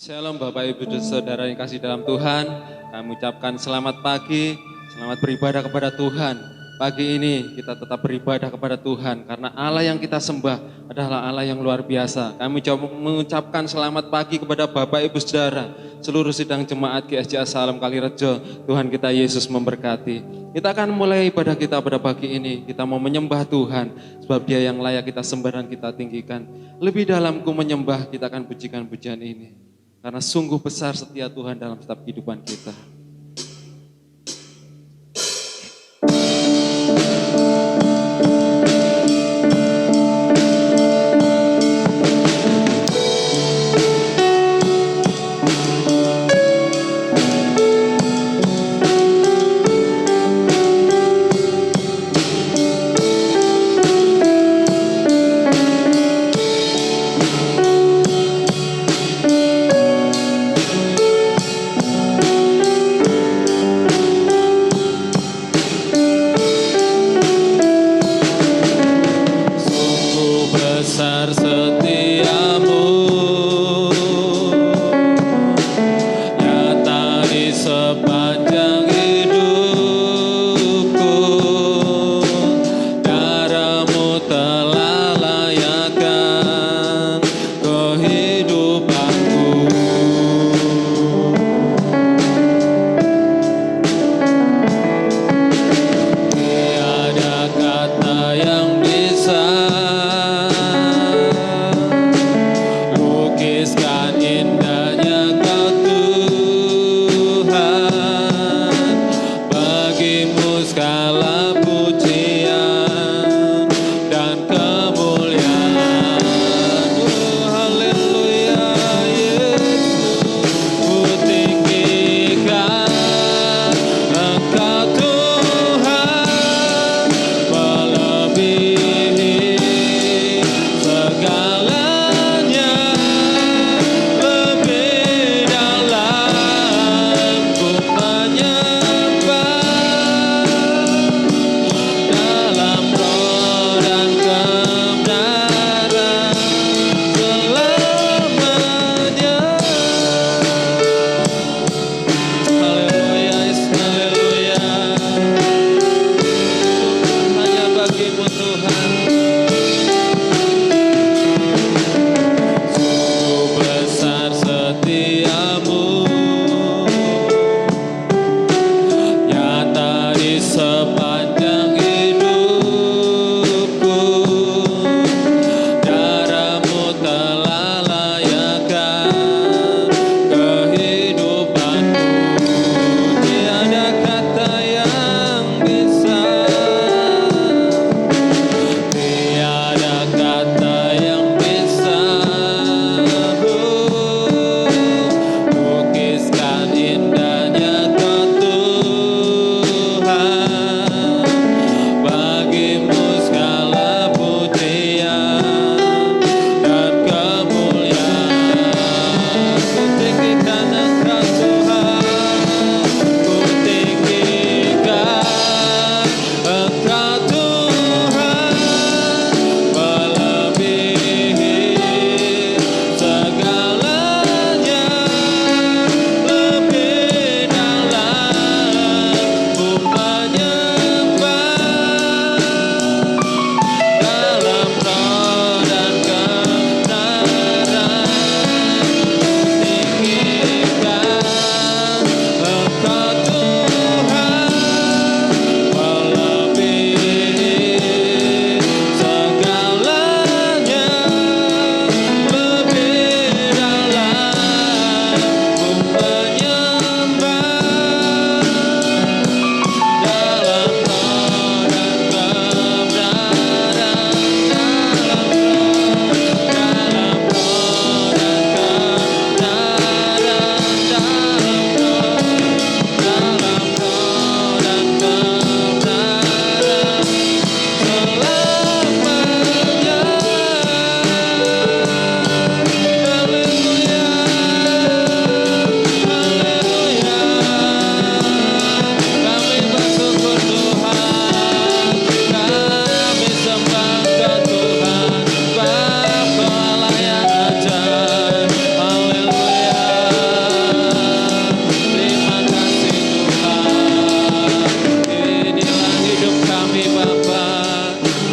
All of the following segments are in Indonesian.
Shalom Bapak Ibu dan Saudara yang kasih dalam Tuhan. Kami ucapkan selamat pagi, selamat beribadah kepada Tuhan. Pagi ini kita tetap beribadah kepada Tuhan karena Allah yang kita sembah adalah Allah yang luar biasa. Kami mengucapkan selamat pagi kepada Bapak Ibu Saudara, seluruh sidang jemaat GSJ Salam Kalirejo. Tuhan kita Yesus memberkati. Kita akan mulai ibadah kita pada pagi ini. Kita mau menyembah Tuhan sebab Dia yang layak kita sembah dan kita tinggikan. Lebih dalam ku menyembah, kita akan pujikan pujian ini. Karena sungguh besar setia Tuhan dalam setiap kehidupan kita.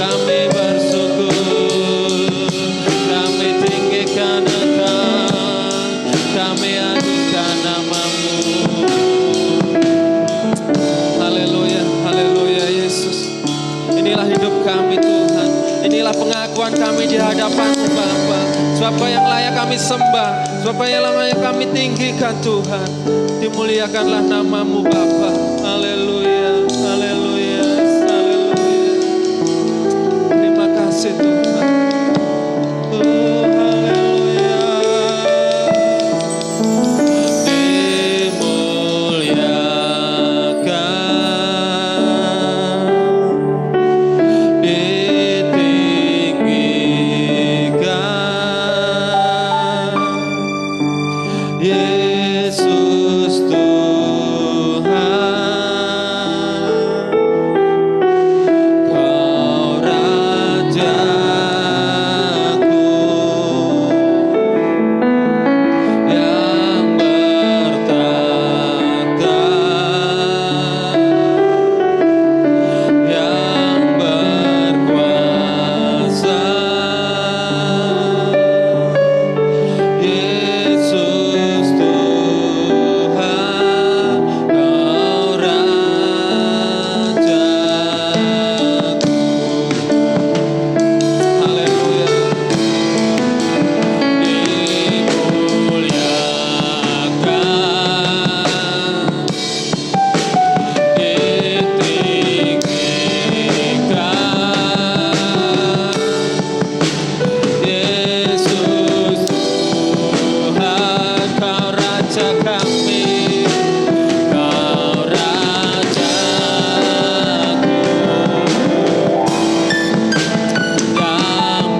kami bersyukur, kami tinggikan Engkau, kami agukan nama-Mu. Haleluya, haleluya Yesus. Inilah hidup kami Tuhan, inilah pengakuan kami di hadapan-Mu Bapa. Sebab Kau yang layak kami sembah, sebab Kau yang layak kami tinggikan Tuhan. Dimuliakanlah nama-Mu Bapa. Haleluya, haleluya, haleluya. Terima kasih Tuhan. Oh, haleluya. Yesus Tuhan, Kau Rajaku yang bertahta, yang berkuasa. Yesus Tuhan, Kau Rajaku. Haleluya. Dimuliakan, ditinggikan. Yesus Tuhan, Kau Raja kami, Kau Rajaku yang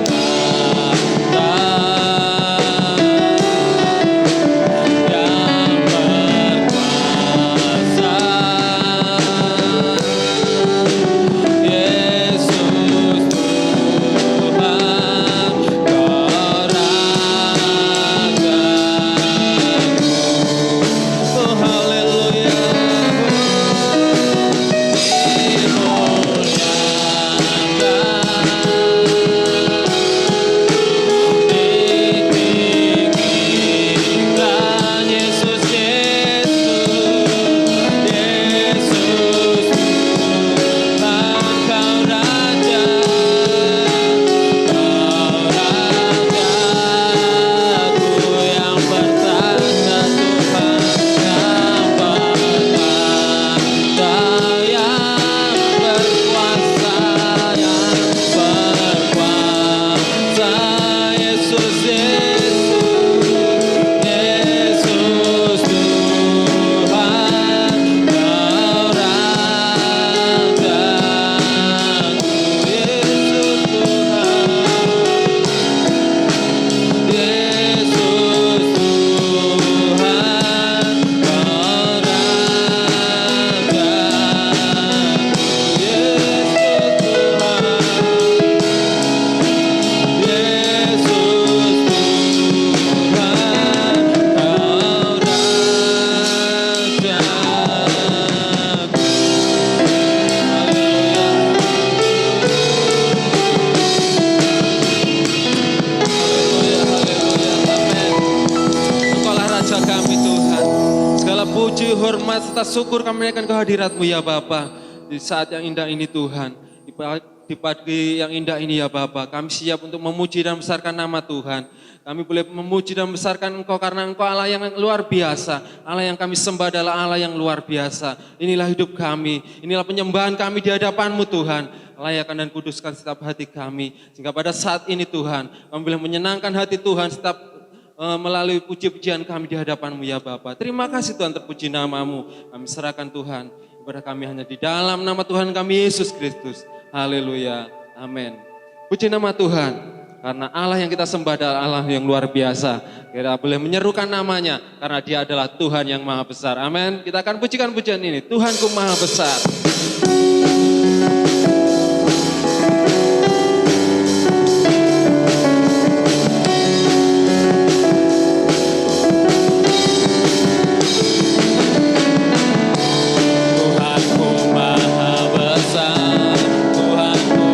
bertahta, yang berkuasa. Yesus Tuhan, Kau Rajaku. Oh haleluya. Ditinggikan Yesus, Yesus Tuhan, Kau Raja, Kau Rajaku yang bertahta Tuhan, yang bertahta, yang berkuasa, yang berkuasa. Yesus, Yesus Tuhan, Kau Rajaku. Yesus Tuhan, Yesus Tuhan, Kau Rajaku. Yesus Tuhan, Yesus Tuhan, Kau Rajaku. Haleluya, haleluya, amin. Engkaulah Raja kami Tuhan. Segala puji, hormat, serta syukur kami naikkan ke hadirat-Mu ya Bapa. Di saat yang indah ini Tuhan, di pagi yang indah ini ya Bapa, kami siap untuk memuji dan membesarkan nama Tuhan. Kami boleh memuji dan membesarkan Engkau karena Engkau Allah yang luar biasa. Allah yang kami sembah adalah Allah yang luar biasa. Inilah hidup kami, inilah penyembahan kami di hadapan-Mu Tuhan. Layakan dan kuduskan setiap hati kami. Sehingga pada saat ini Tuhan, kami boleh menyenangkan hati Tuhan setiap melalui puji-pujian kami di hadapan-Mu ya Bapa. Terima kasih Tuhan, terpuji nama-Mu. Kami serahkan Tuhan, ibadah kami hanya di dalam nama Tuhan kami Yesus Kristus. Haleluya, amin. Puji nama Tuhan. Karena Allah yang kita sembah adalah Allah yang luar biasa. Kita boleh menyerukan namanya karena Dia adalah Tuhan yang maha besar. Amin. Kita akan pujikan pujian ini. Tuhanku maha besar. Tuhanku maha besar, Tuhanku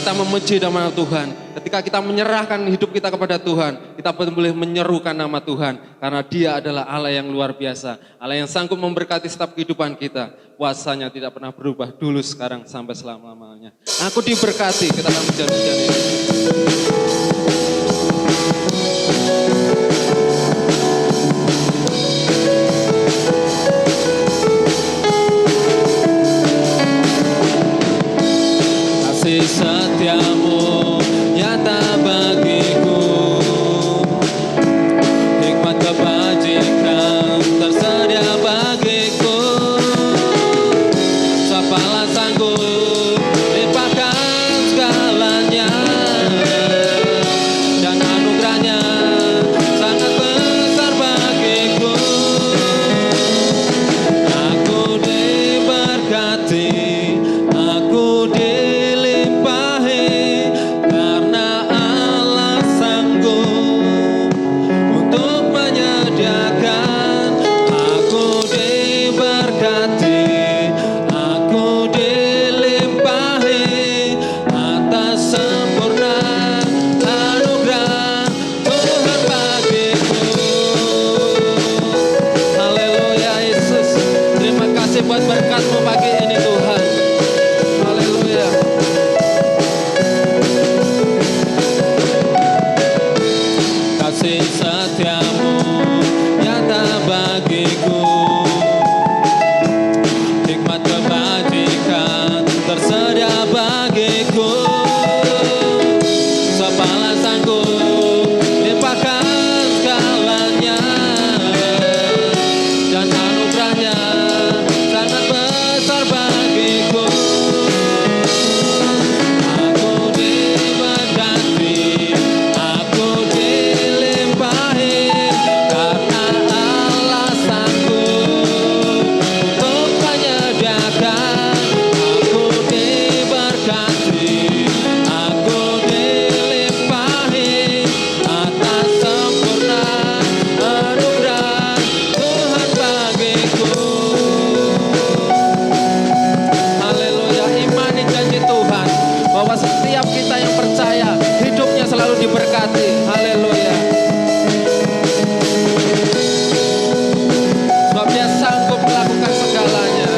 kita memuji nama Tuhan, ketika kita menyerahkan hidup kita kepada Tuhan, kita boleh menyerukan nama Tuhan. Karena Dia adalah Allah yang luar biasa, Allah yang sanggup memberkati setiap kehidupan kita. Kuasanya tidak pernah berubah, dulu, sekarang, sampai selama-lamanya. Aku diberkati, kita akan pujian-pujian ini. Kasih setiamu nyata bagiku, hikmat kebajikan tersedia bagiku. Siapalah sanggup limpahkan segalanya, dan anugerahnya sangat besar bagiku. Aku diberkati, aku buat berkat-Mu pagi ini Tuhan. Haleluya. Kasih setiamu nyata bagiku, hikmat kebajikan tersedia bagiku. Siapalah sanggup limpahkan segalanya, dan anugerahnya sangat besar bagiku. Aku diberkati, aku dilimpahi, karena Allah sanggup untuk menyediakan. Aku diberkati, aku dilimpahi, atas sempurna anugerah Tuhan bagiku. Haleluya, imani janji Tuhan bahwa setiap kita yang percaya hidupnya selalu diberkati. Haleluya. Sebab Dia sanggup melakukan segalanya.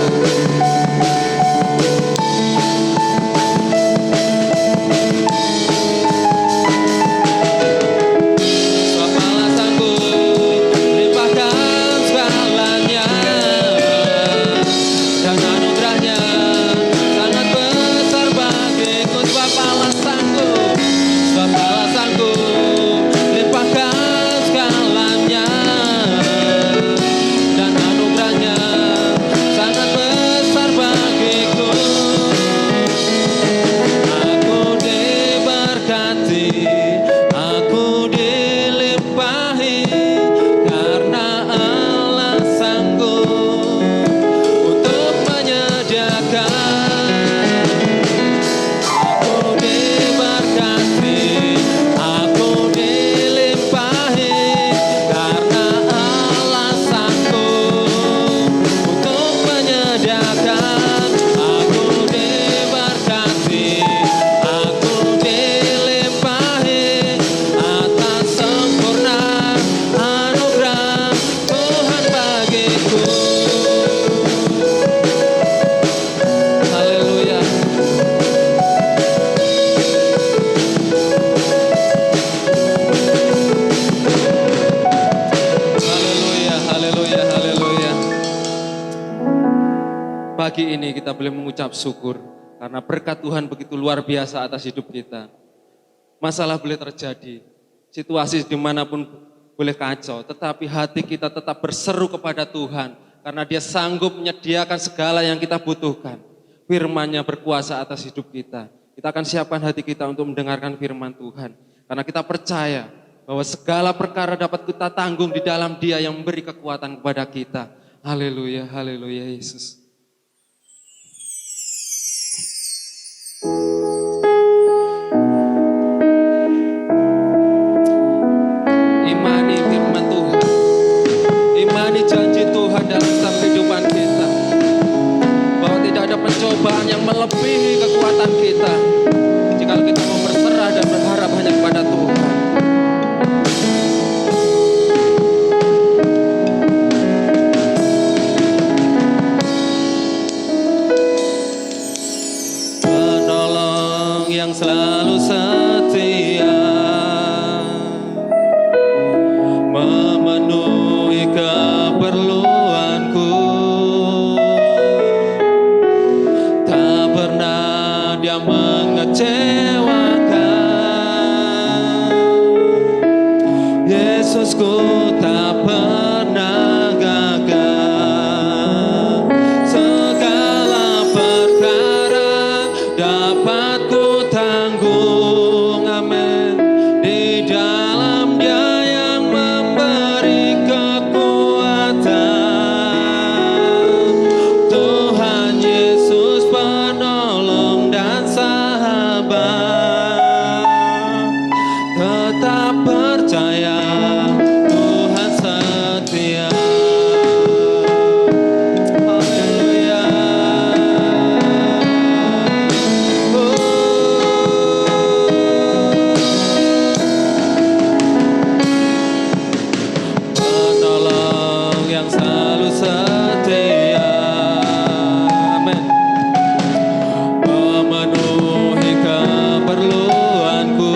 Sebab Allah sanggup limpahkan segalanya, dan anugerahnya sangat besar bagiku. Sebab Allah sanggup, sebab Allah sanggup limpahkan segalanya, dan anugerahnya sangat besar bagiku. Aku diberkati, aku dilimpahi, karena Allah sanggup untuk menyediakan. Aku diberkati, aku dilimpahi, karena Allah sanggup untuk menyediakan. Aku diberkati, aku dilimpahi, atas sempurna anugerah Tuhan bagiku. Haleluya. Haleluya, haleluya, haleluya. Pagi ini kita boleh mengucap syukur karena berkat Tuhan begitu luar biasa atas hidup kita. Masalah boleh terjadi, situasi dimanapun boleh kacau, tetapi hati kita tetap berseru kepada Tuhan karena Dia sanggup menyediakan segala yang kita butuhkan. Firman-Nya berkuasa atas hidup kita. Kita akan siapkan hati kita untuk mendengarkan firman Tuhan. Karena kita percaya bahwa segala perkara dapat kita tanggung di dalam Dia yang memberi kekuatan kepada kita. Haleluya, haleluya Yesus. Imani firman Tuhan, imani janji Tuhan dalam setiap kehidupan kita, bahwa tidak ada pencobaan yang melebihi kekuatan kita. Jika Yesusku tak pernah gagal. Segala perkara dapat ku tanggung, amin, di dalam Dia yang memberi kekuatan. Tuhan Yesus penolong dan sahabat, tetap percaya Tuhan setia. Haleluya. Penolong yang selalu setia, amin, memenuhi keperluanku.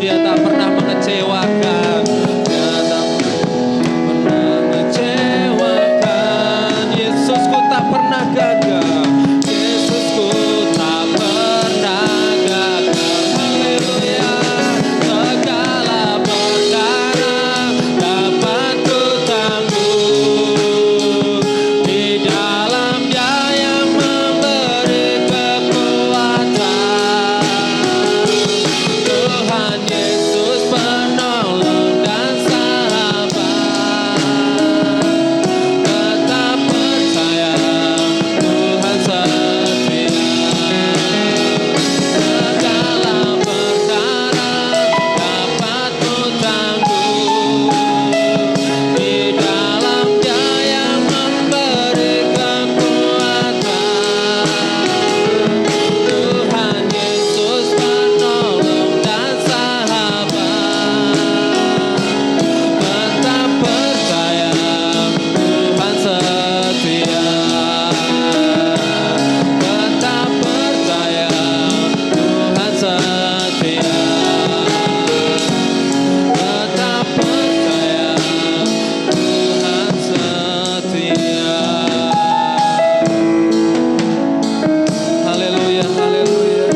Dia tak pernah mengecewakan, Dia tak pernah mengecewakan. Yesusku tak pernah gagal, Yesusku tak pernah gagal. Haleluya. Segala perkara dapat ku tanggung, di dalam Dia yang memberi kekuatan. Tuhan Yesus penolong dan sahabat, tetap percaya Tuhan setia. Segala perkara dapat ku tanggung, di dalam Dia yang memberi kekuatan. Tuhan Yesus penolong dan sahabat, tetap percaya Tuhan setia. Tetap percaya Tuhan setia. Tetap percaya Tuhan setia. Haleluya, haleluya.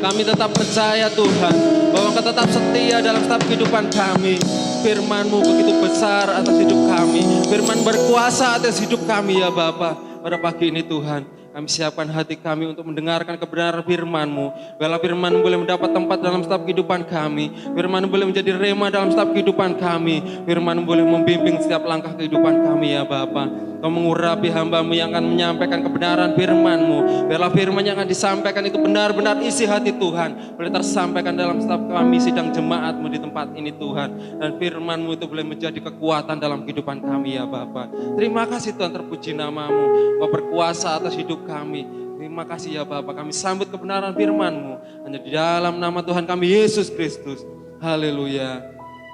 Kami tetap percaya Tuhan bahwa Engkau tetap setia dalam setiap kehidupan kami. Firman-Mu begitu besar atas hidup kami. Firman berkuasa atas hidup kami ya Bapa. Pada pagi ini Tuhan, kami siapkan hati kami untuk mendengarkan kebenaran firman-Mu. Biarlah firman-Mu boleh mendapat tempat dalam setiap kehidupan kami. Firman-Mu boleh menjadi rema dalam setiap kehidupan kami. Firman-Mu boleh membimbing setiap langkah kehidupan kami ya Bapa. Kau mengurapi hamba-Mu yang akan menyampaikan kebenaran firman-Mu. Biarlah firman yang akan disampaikan itu benar-benar isi hati Tuhan. Boleh tersampaikan dalam setiap kami sidang jemaat-Mu di tempat ini Tuhan. Dan firman-Mu itu boleh menjadi kekuatan dalam kehidupan kami ya Bapa. Terima kasih Tuhan, terpuji nama-Mu. Kau berkuasa atas hidup kami. Terima kasih ya Bapa. Kami sambut kebenaran firman-Mu. Hanya di dalam nama Tuhan kami Yesus Kristus. Haleluya.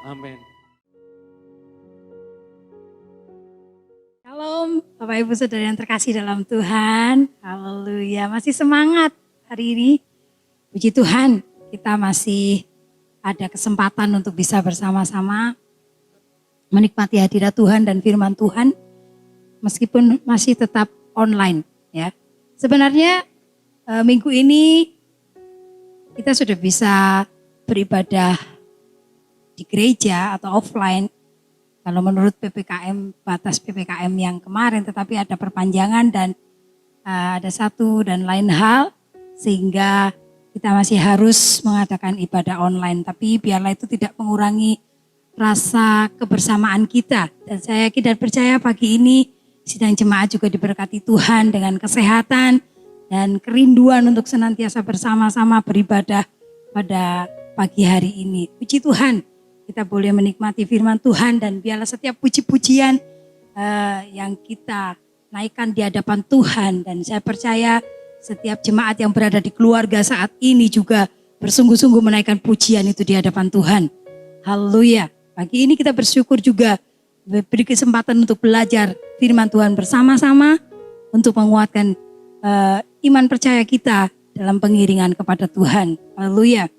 Amin. Shalom, Bapak Ibu Saudara yang terkasih dalam Tuhan. Haleluya, masih semangat hari ini. Puji Tuhan, kita masih ada kesempatan untuk bisa bersama-sama menikmati hadirat Tuhan dan firman Tuhan, meskipun masih tetap online ya. Sebenarnya minggu ini kita sudah bisa beribadah di gereja atau offline. Kalau menurut PPKM, batas PPKM yang kemarin, tetapi ada perpanjangan dan ada satu dan lain hal, sehingga kita masih harus mengadakan ibadah online. Tapi biarlah itu tidak mengurangi rasa kebersamaan kita. Dan saya yakin dan percaya pagi ini sidang jemaat juga diberkati Tuhan dengan kesehatan dan kerinduan untuk senantiasa bersama-sama beribadah pada pagi hari ini. Puji Tuhan. Kita boleh menikmati firman Tuhan dan biarlah setiap puji-pujian yang kita naikkan di hadapan Tuhan. Dan saya percaya setiap jemaat yang berada di keluarga saat ini juga bersungguh-sungguh menaikkan pujian itu di hadapan Tuhan. Haleluya. Pagi ini kita bersyukur juga beri kesempatan untuk belajar firman Tuhan bersama-sama untuk menguatkan iman percaya kita dalam pengiringan kepada Tuhan. Haleluya.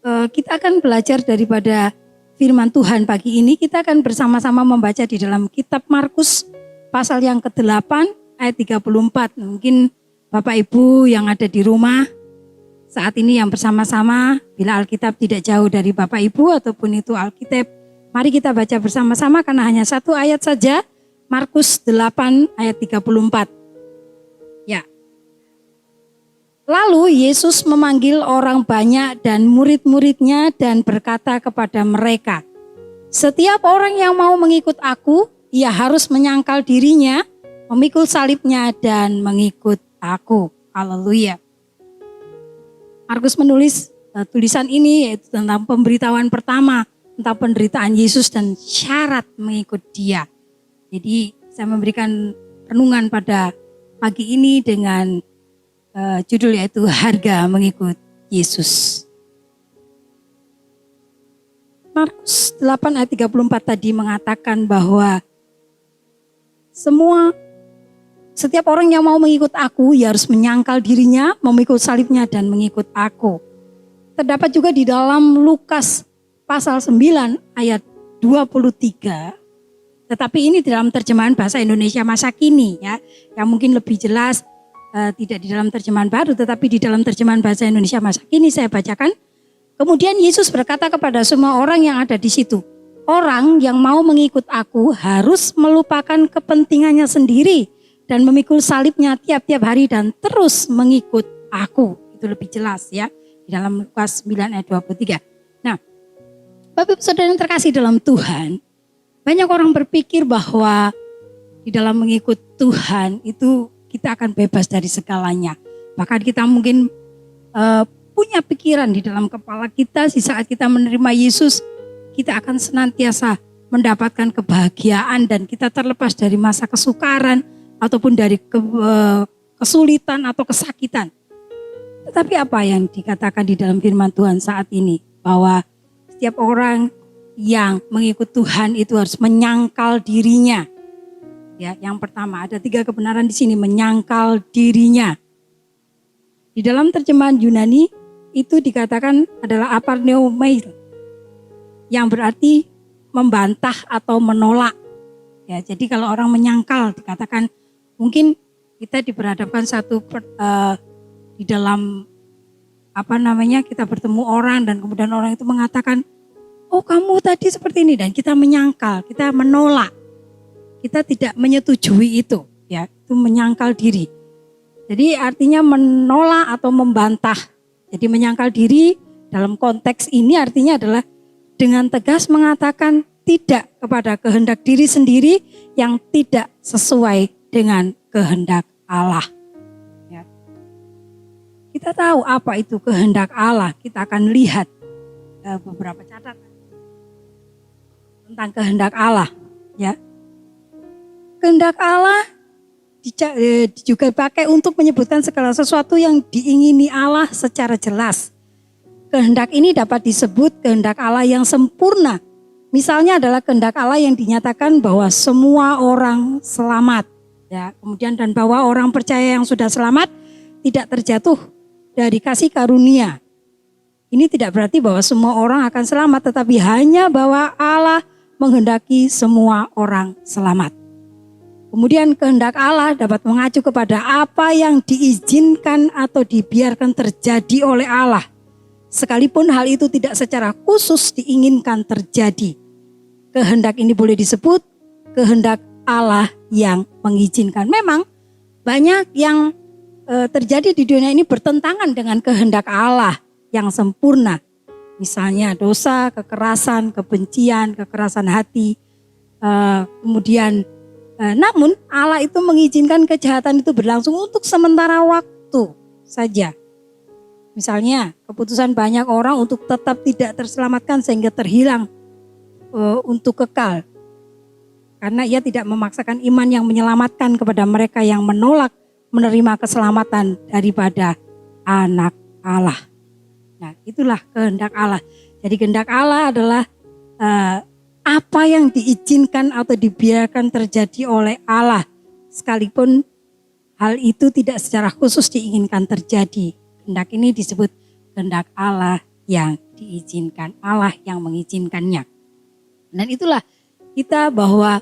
Kita akan belajar daripada firman Tuhan pagi ini. Kita akan bersama-sama membaca di dalam kitab Markus pasal yang ke-8 ayat 34. Mungkin Bapak Ibu yang ada di rumah saat ini yang bersama-sama, bila Alkitab tidak jauh dari Bapak Ibu ataupun itu Alkitab, mari kita baca bersama-sama karena hanya satu ayat saja, Markus 8 ayat 34. Ya. Lalu Yesus memanggil orang banyak dan murid-muridnya dan berkata kepada mereka, setiap orang yang mau mengikut aku, ia harus menyangkal dirinya, memikul salibnya dan mengikut aku. Haleluya. Markus menulis tulisan ini yaitu tentang pemberitahuan pertama tentang penderitaan Yesus dan syarat mengikut Dia. Jadi saya memberikan renungan pada pagi ini dengan judul yaitu harga mengikut Yesus. Markus 8 ayat 34 tadi mengatakan bahwa setiap orang yang mau mengikut aku, ia harus menyangkal dirinya, memikul salibnya dan mengikut aku. Terdapat juga di dalam Lukas pasal 9 ayat 23. Tetapi ini dalam terjemahan bahasa Indonesia masa kini ya. Yang mungkin lebih jelas tidak di dalam terjemahan baru tetapi di dalam terjemahan bahasa Indonesia masa kini saya bacakan. Kemudian Yesus berkata kepada semua orang yang ada di situ, orang yang mau mengikut aku harus melupakan kepentingannya sendiri dan memikul salibnya tiap-tiap hari dan terus mengikut aku. Itu lebih jelas ya di dalam Lukas 9 ayat 23. Nah, Bapak Ibu Saudara yang terkasih dalam Tuhan, banyak orang berpikir bahwa di dalam mengikut Tuhan itu kita akan bebas dari segalanya. Bahkan kita mungkin punya pikiran di dalam kepala kita di saat kita menerima Yesus, kita akan senantiasa mendapatkan kebahagiaan dan kita terlepas dari masa kesukaran ataupun dari kesulitan atau kesakitan. Tetapi apa yang dikatakan di dalam firman Tuhan saat ini? Bahwa setiap orang yang mengikut Tuhan itu harus menyangkal dirinya. Ya, yang pertama ada 3 kebenaran di sini, menyangkal dirinya. Di dalam terjemahan Yunani itu dikatakan adalah aparneomai, yang berarti membantah atau menolak. Ya, jadi kalau orang menyangkal dikatakan mungkin kita diperhadapkan di dalam kita bertemu orang dan kemudian orang itu mengatakan, oh kamu tadi seperti ini, dan kita menyangkal, kita menolak, kita tidak menyetujui itu, ya itu menyangkal diri. Jadi artinya menolak atau membantah. Jadi menyangkal diri dalam konteks ini artinya adalah dengan tegas mengatakan tidak kepada kehendak diri sendiri yang tidak sesuai dengan kehendak Allah. Ya. Kita tahu apa itu kehendak Allah. Kita akan lihat beberapa catatan tentang kehendak Allah. Ya. Kehendak Allah juga dipakai untuk menyebutkan segala sesuatu yang diingini Allah secara jelas. Kehendak ini dapat disebut kehendak Allah yang sempurna. Misalnya adalah kehendak Allah yang dinyatakan bahwa semua orang selamat. Ya, kemudian dan bahwa orang percaya yang sudah selamat tidak terjatuh dari kasih karunia. Ini tidak berarti bahwa semua orang akan selamat, tetapi hanya bahwa Allah menghendaki semua orang selamat. Kemudian kehendak Allah dapat mengacu kepada apa yang diizinkan atau dibiarkan terjadi oleh Allah. Sekalipun hal itu tidak secara khusus diinginkan terjadi. Kehendak ini boleh disebut kehendak Allah yang mengizinkan. Memang banyak yang terjadi di dunia ini bertentangan dengan kehendak Allah yang sempurna. Misalnya dosa, kekerasan, kebencian, kekerasan hati. Namun Allah itu mengizinkan kejahatan itu berlangsung untuk sementara waktu saja. Misalnya keputusan banyak orang untuk tetap tidak terselamatkan sehingga terhilang untuk kekal. Karena ia tidak memaksakan iman yang menyelamatkan kepada mereka yang menolak menerima keselamatan daripada anak Allah. Nah, itulah kehendak Allah. Jadi kehendak Allah adalah apa yang diizinkan atau dibiarkan terjadi oleh Allah. Sekalipun hal itu tidak secara khusus diinginkan terjadi. Kehendak ini disebut kehendak Allah yang diizinkan, Allah yang mengizinkannya. Dan itulah kita bahwa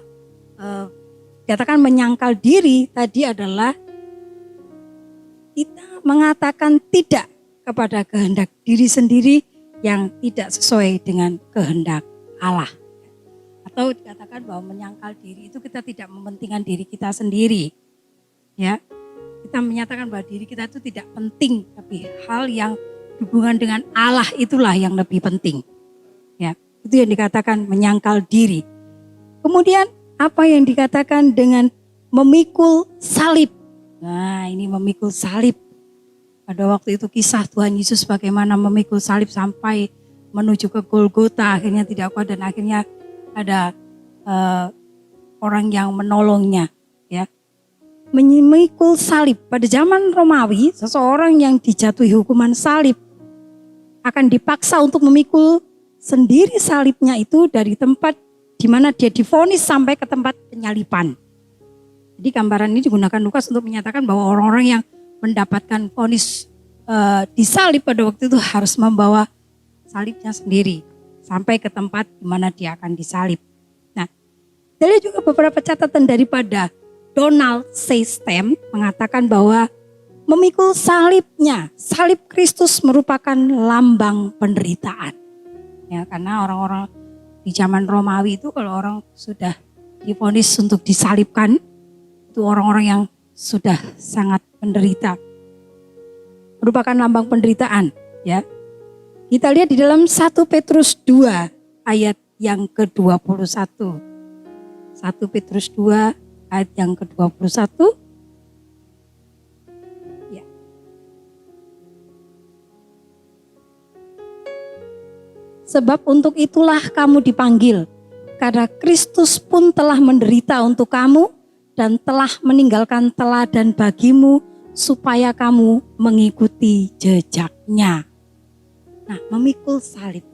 katakan menyangkal diri tadi adalah kita mengatakan tidak kepada kehendak diri sendiri yang tidak sesuai dengan kehendak Allah. Atau dikatakan bahwa menyangkal diri itu kita tidak mementingkan diri kita sendiri. Ya, kita menyatakan bahwa diri kita itu tidak penting, tapi hal yang hubungan dengan Allah itulah yang lebih penting. Ya, itu yang dikatakan menyangkal diri. Kemudian apa yang dikatakan dengan memikul salib? Nah, ini memikul salib. Pada waktu itu kisah Tuhan Yesus bagaimana memikul salib sampai menuju ke Golgota, akhirnya tidak kuat dan akhirnya ada orang yang menolongnya, ya. Memikul salib. Pada zaman Romawi, seseorang yang dijatuhi hukuman salib akan dipaksa untuk memikul sendiri salibnya itu dari tempat di mana dia divonis sampai ke tempat penyaliban. Jadi gambaran ini digunakan Lukas untuk menyatakan bahwa orang-orang yang mendapatkan vonis disalib pada waktu itu harus membawa salibnya sendiri sampai ke tempat di mana dia akan disalib. Nah, dari juga beberapa catatan daripada Donald System mengatakan bahwa memikul salibnya, salib Kristus merupakan lambang penderitaan. Ya, karena orang-orang di zaman Romawi itu kalau orang sudah divonis untuk disalibkan, itu orang-orang yang sudah sangat menderita. Merupakan lambang penderitaan, ya. Kita lihat di dalam 1 Petrus 2 ayat yang ke-21. 1 Petrus 2 ayat yang ke-21. Ya. Sebab untuk itulah kamu dipanggil, karena Kristus pun telah menderita untuk kamu dan telah meninggalkan teladan bagimu supaya kamu mengikuti jejaknya. Nah, memikul salib.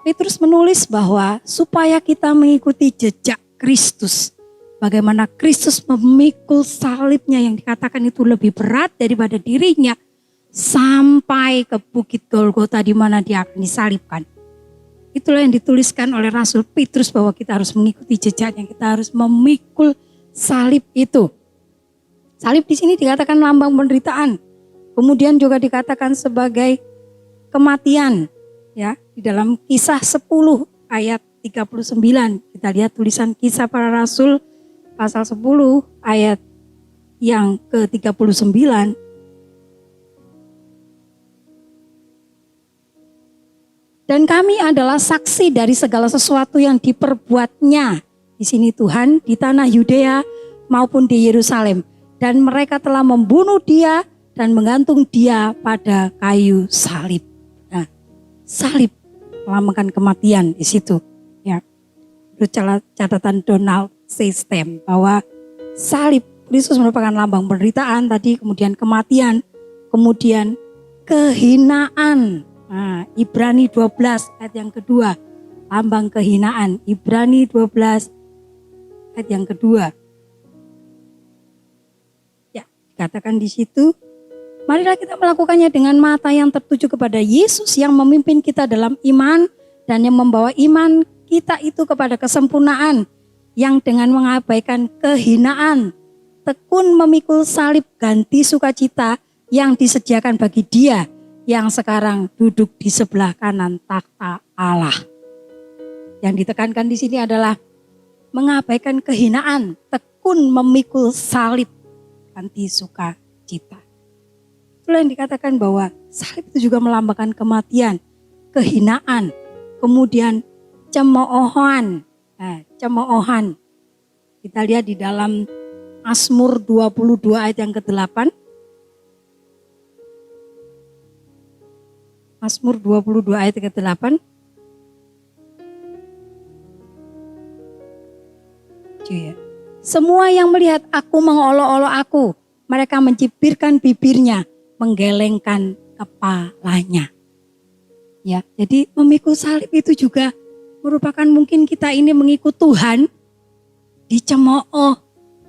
Petrus menulis bahwa supaya kita mengikuti jejak Kristus. Bagaimana Kristus memikul salibnya yang dikatakan itu lebih berat daripada dirinya. Sampai ke Bukit Golgota di mana dia akan disalibkan. Itulah yang dituliskan oleh Rasul Petrus bahwa kita harus mengikuti jejaknya. Kita harus memikul salib itu. Salib di sini dikatakan lambang penderitaan. Kemudian juga dikatakan sebagai kematian. Ya, di dalam Kisah 10 ayat 39 kita lihat tulisan Kisah Para Rasul pasal 10 ayat yang ke-39. Dan kami adalah saksi dari segala sesuatu yang diperbuatnya. Di sini Tuhan di tanah Yudea maupun di Yerusalem. Dan mereka telah membunuh dia dan menggantung dia pada kayu salib. Nah, salib melambangkan kematian di situ. Ya, itu catatan Donald System bahwa salib Kristus merupakan lambang penderitaan tadi, kemudian kematian, kemudian kehinaan. Nah, Ibrani 12 ayat yang kedua, lambang kehinaan. Ibrani 12 ayat yang kedua. Ya, dikatakan di situ, marilah kita melakukannya dengan mata yang tertuju kepada Yesus yang memimpin kita dalam iman dan yang membawa iman kita itu kepada kesempurnaan, yang dengan mengabaikan kehinaan, tekun memikul salib ganti sukacita yang disediakan bagi dia yang sekarang duduk di sebelah kanan takhta Allah. Yang ditekankan di sini adalah mengabaikan kehinaan, tekun memikul salib ganti sukacita. Itulah yang dikatakan bahwa salib itu juga melambangkan kematian, kehinaan, kemudian cemoohan. Nah, cemoohan. Kita lihat di dalam Mazmur 22 ayat yang ke-8. Mazmur 22 ayat ke-8. Semua yang melihat aku mengolok-olok aku, mereka mencibirkan bibirnya, menggelengkan kepalanya. Ya, jadi memikul salib itu juga merupakan mungkin kita ini mengikut Tuhan, dicemooh,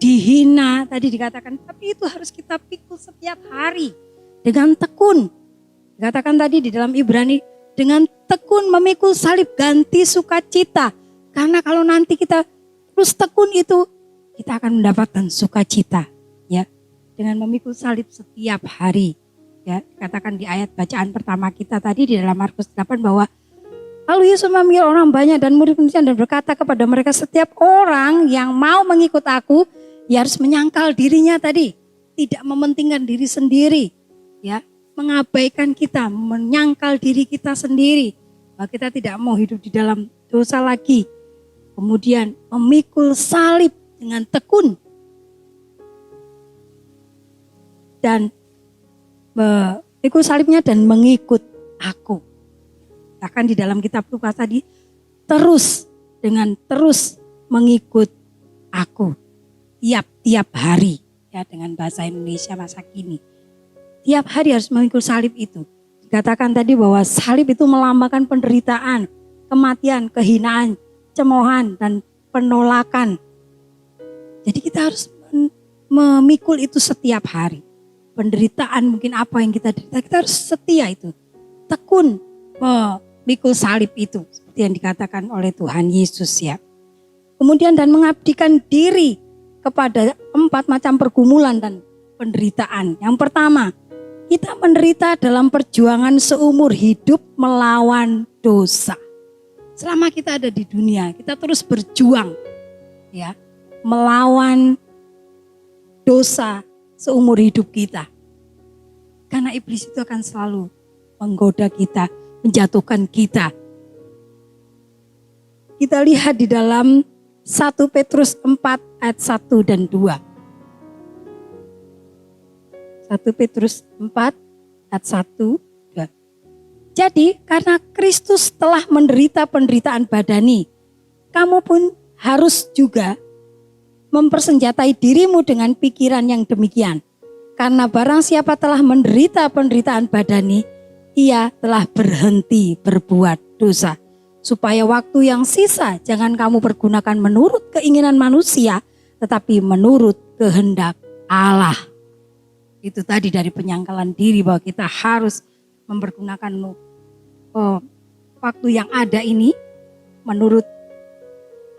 dihina, tadi dikatakan, tapi itu harus kita pikul setiap hari dengan tekun. Dikatakan tadi di dalam Ibrani, dengan tekun memikul salib ganti sukacita. Karena kalau nanti kita terus tekun itu, kita akan mendapatkan sukacita. Ya, dengan memikul salib setiap hari. Ya, katakan di ayat bacaan pertama kita tadi di dalam Markus 8 bahwa lalu Yesus memanggil orang banyak dan murid-muridnya dan berkata kepada mereka, setiap orang yang mau mengikut aku, ya harus menyangkal dirinya tadi, tidak mementingkan diri sendiri, ya, mengabaikan kita, menyangkal diri kita sendiri, bahwa kita tidak mau hidup di dalam dosa lagi. Kemudian memikul salib dengan tekun dan memikul salibnya dan mengikut aku. Bahkan di dalam kitab Lukas tadi terus mengikut aku tiap hari, ya, dengan bahasa Indonesia masa kini. Tiap hari harus memikul salib itu. Dikatakan tadi bahwa salib itu melambangkan penderitaan, kematian, kehinaan, cemoohan dan penolakan. Jadi kita harus memikul itu setiap hari. Penderitaan mungkin apa yang kita derita, kita harus setia itu. Tekun memikul salib itu seperti yang dikatakan oleh Tuhan Yesus, ya. Kemudian dan mengabdikan diri kepada 4 macam pergumulan dan penderitaan. Yang pertama, kita menderita dalam perjuangan seumur hidup melawan dosa. Selama kita ada di dunia, kita terus berjuang, ya, melawan dosa seumur hidup kita. Karena iblis itu akan selalu menggoda kita, menjatuhkan kita. Kita lihat di dalam 1 Petrus 4 ayat 1 dan 2. 1 Petrus 4 ayat 1. Jadi karena Kristus telah menderita penderitaan badani, kamu pun harus juga mempersenjatai dirimu dengan pikiran yang demikian. Karena barang siapa telah menderita penderitaan badani, ia telah berhenti berbuat dosa. Supaya waktu yang sisa jangan kamu pergunakan menurut keinginan manusia, tetapi menurut kehendak Allah. Itu tadi dari penyangkalan diri bahwa kita harus mempergunakan waktu yang ada ini menurut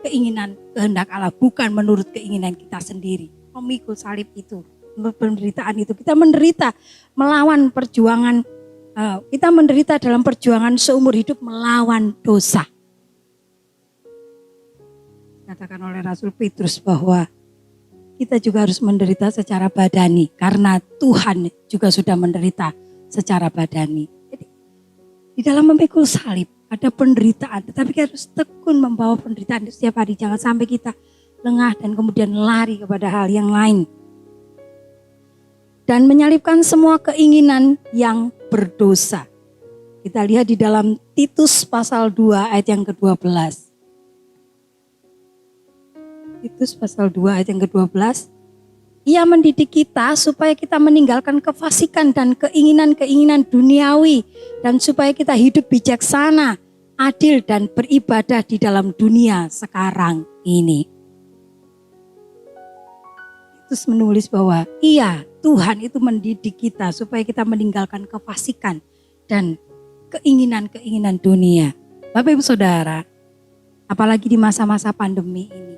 keinginan kehendak Allah, bukan menurut keinginan kita sendiri. Memikul salib itu, menurut penderitaan itu, kita menderita melawan perjuangan, kita menderita dalam perjuangan seumur hidup melawan dosa. Katakan oleh Rasul Petrus bahwa kita juga harus menderita secara badani karena Tuhan juga sudah menderita secara badani. Jadi di dalam memikul salib ada penderitaan, tetapi kita harus tekun membawa penderitaan itu setiap hari. Jangan sampai kita lengah dan kemudian lari kepada hal yang lain. Dan menyalibkan semua keinginan yang berdosa. Kita lihat di dalam Titus pasal 2 ayat yang ke-12. Titus pasal 2 ayat yang ke-12. Ia mendidik kita supaya kita meninggalkan kefasikan dan keinginan-keinginan duniawi. Dan supaya kita hidup bijaksana, adil dan beribadah di dalam dunia sekarang ini. Terus menulis bahwa iya, Tuhan itu mendidik kita supaya kita meninggalkan kefasikan dan keinginan-keinginan dunia. Bapak Ibu Saudara, apalagi di masa-masa pandemi ini,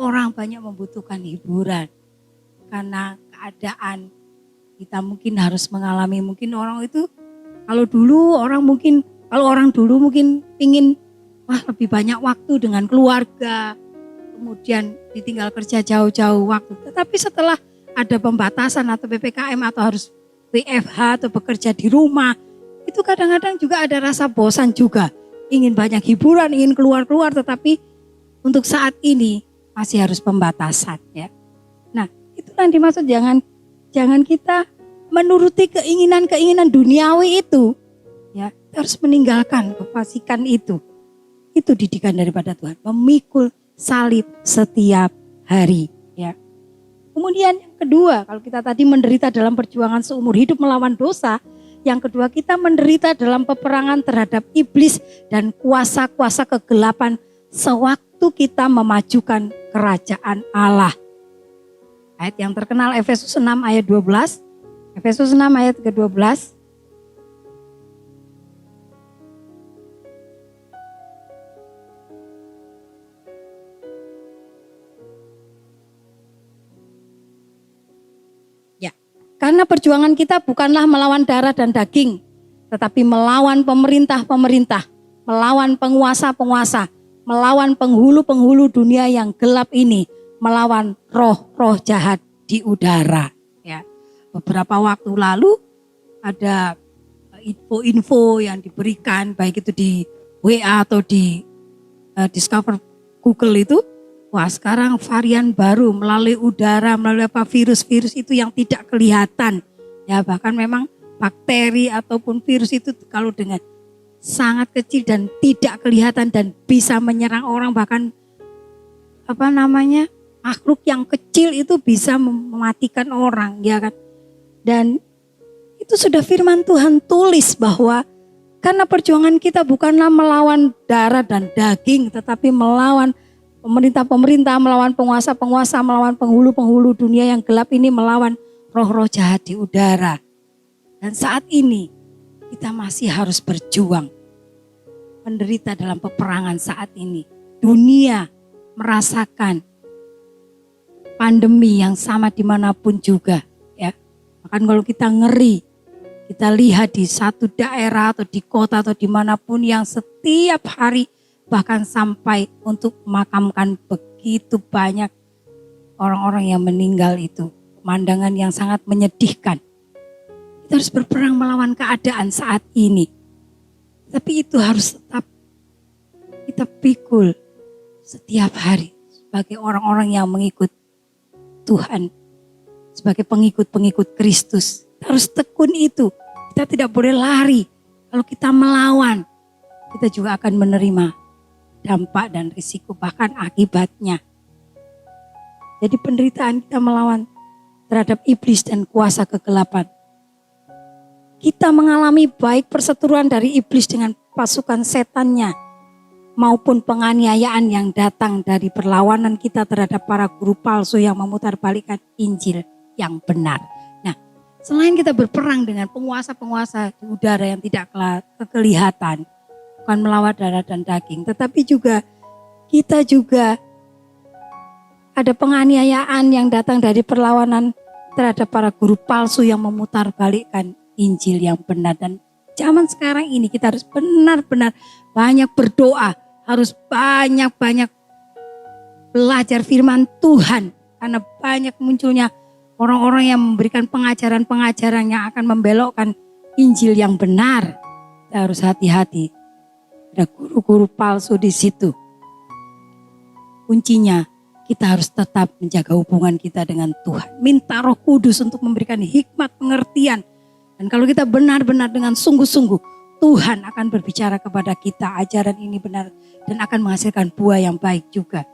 orang banyak membutuhkan hiburan. Karena keadaan kita mungkin harus mengalami, mungkin orang itu kalau orang dulu mungkin ingin lebih banyak waktu dengan keluarga, kemudian ditinggal kerja jauh-jauh waktu. Tetapi setelah ada pembatasan atau PPKM atau harus WFH atau bekerja di rumah, itu kadang-kadang juga ada rasa bosan juga. Ingin banyak hiburan, ingin keluar-keluar, tetapi untuk saat ini masih harus pembatasan, ya. Nah, itu yang dimaksud, jangan kita menuruti keinginan-keinginan duniawi itu, ya. Kita harus meninggalkan kefasikan itu. Itu didikan daripada Tuhan, memikul salib setiap hari, ya. Kemudian yang kedua, kalau kita tadi menderita dalam perjuangan seumur hidup melawan dosa, yang kedua kita menderita dalam peperangan terhadap iblis dan kuasa-kuasa kegelapan sewaktu kita memajukan kerajaan Allah. Ayat yang terkenal Efesus 6 ayat 12. Efesus 6 ayat ke-12. Karena perjuangan kita bukanlah melawan darah dan daging, tetapi melawan pemerintah-pemerintah, melawan penguasa-penguasa, melawan penghulu-penghulu dunia yang gelap ini, melawan roh-roh jahat di udara. Ya, beberapa waktu lalu ada info-info yang diberikan, baik itu di WA atau di Discover Google itu, wah sekarang varian baru melalui udara, melalui virus-virus itu yang tidak kelihatan. Ya bahkan memang bakteri ataupun virus itu kalau dengan sangat kecil dan tidak kelihatan dan bisa menyerang orang, bahkan makhluk yang kecil itu bisa mematikan orang, ya kan. Dan itu sudah firman Tuhan tulis bahwa karena perjuangan kita bukanlah melawan darah dan daging, tetapi melawan pemerintah-pemerintah, melawan penguasa-penguasa, melawan penghulu-penghulu dunia yang gelap ini, melawan roh-roh jahat di udara. Dan saat ini kita masih harus berjuang, menderita dalam peperangan saat ini. Dunia merasakan pandemi yang sama dimanapun juga. Ya, bahkan kalau kita ngeri, kita lihat di satu daerah atau di kota atau dimanapun yang setiap hari bahkan sampai untuk memakamkan begitu banyak orang-orang yang meninggal itu. Pemandangan yang sangat menyedihkan. Kita harus berperang melawan keadaan saat ini. Tapi itu harus tetap kita pikul setiap hari sebagai orang-orang yang mengikut Tuhan. Sebagai pengikut-pengikut Kristus. Kita harus tekun itu. Kita tidak boleh lari. Kalau kita melawan, kita juga akan menerima dampak dan risiko, bahkan akibatnya. Jadi penderitaan kita melawan terhadap iblis dan kuasa kegelapan. Kita mengalami baik perseteruan dari iblis dengan pasukan setannya, maupun penganiayaan yang datang dari perlawanan kita terhadap para guru palsu yang memutarbalikkan Injil yang benar. Selain kita berperang dengan penguasa-penguasa di udara yang tidak kelihatan, bukan melawan darah dan daging, tetapi juga kita juga ada penganiayaan yang datang dari perlawanan terhadap para guru palsu yang memutarbalikkan Injil yang benar. Dan zaman sekarang ini kita harus benar-benar banyak berdoa, harus banyak-banyak belajar firman Tuhan, karena banyak munculnya orang-orang yang memberikan pengajaran-pengajaran yang akan membelokkan Injil yang benar. Kita harus hati-hati. Ada guru-guru palsu di situ. Kuncinya kita harus tetap menjaga hubungan kita dengan Tuhan. Minta Roh Kudus untuk memberikan hikmat pengertian. Dan kalau kita benar-benar dengan sungguh-sungguh, Tuhan akan berbicara kepada kita. Ajaran ini benar dan akan menghasilkan buah yang baik juga.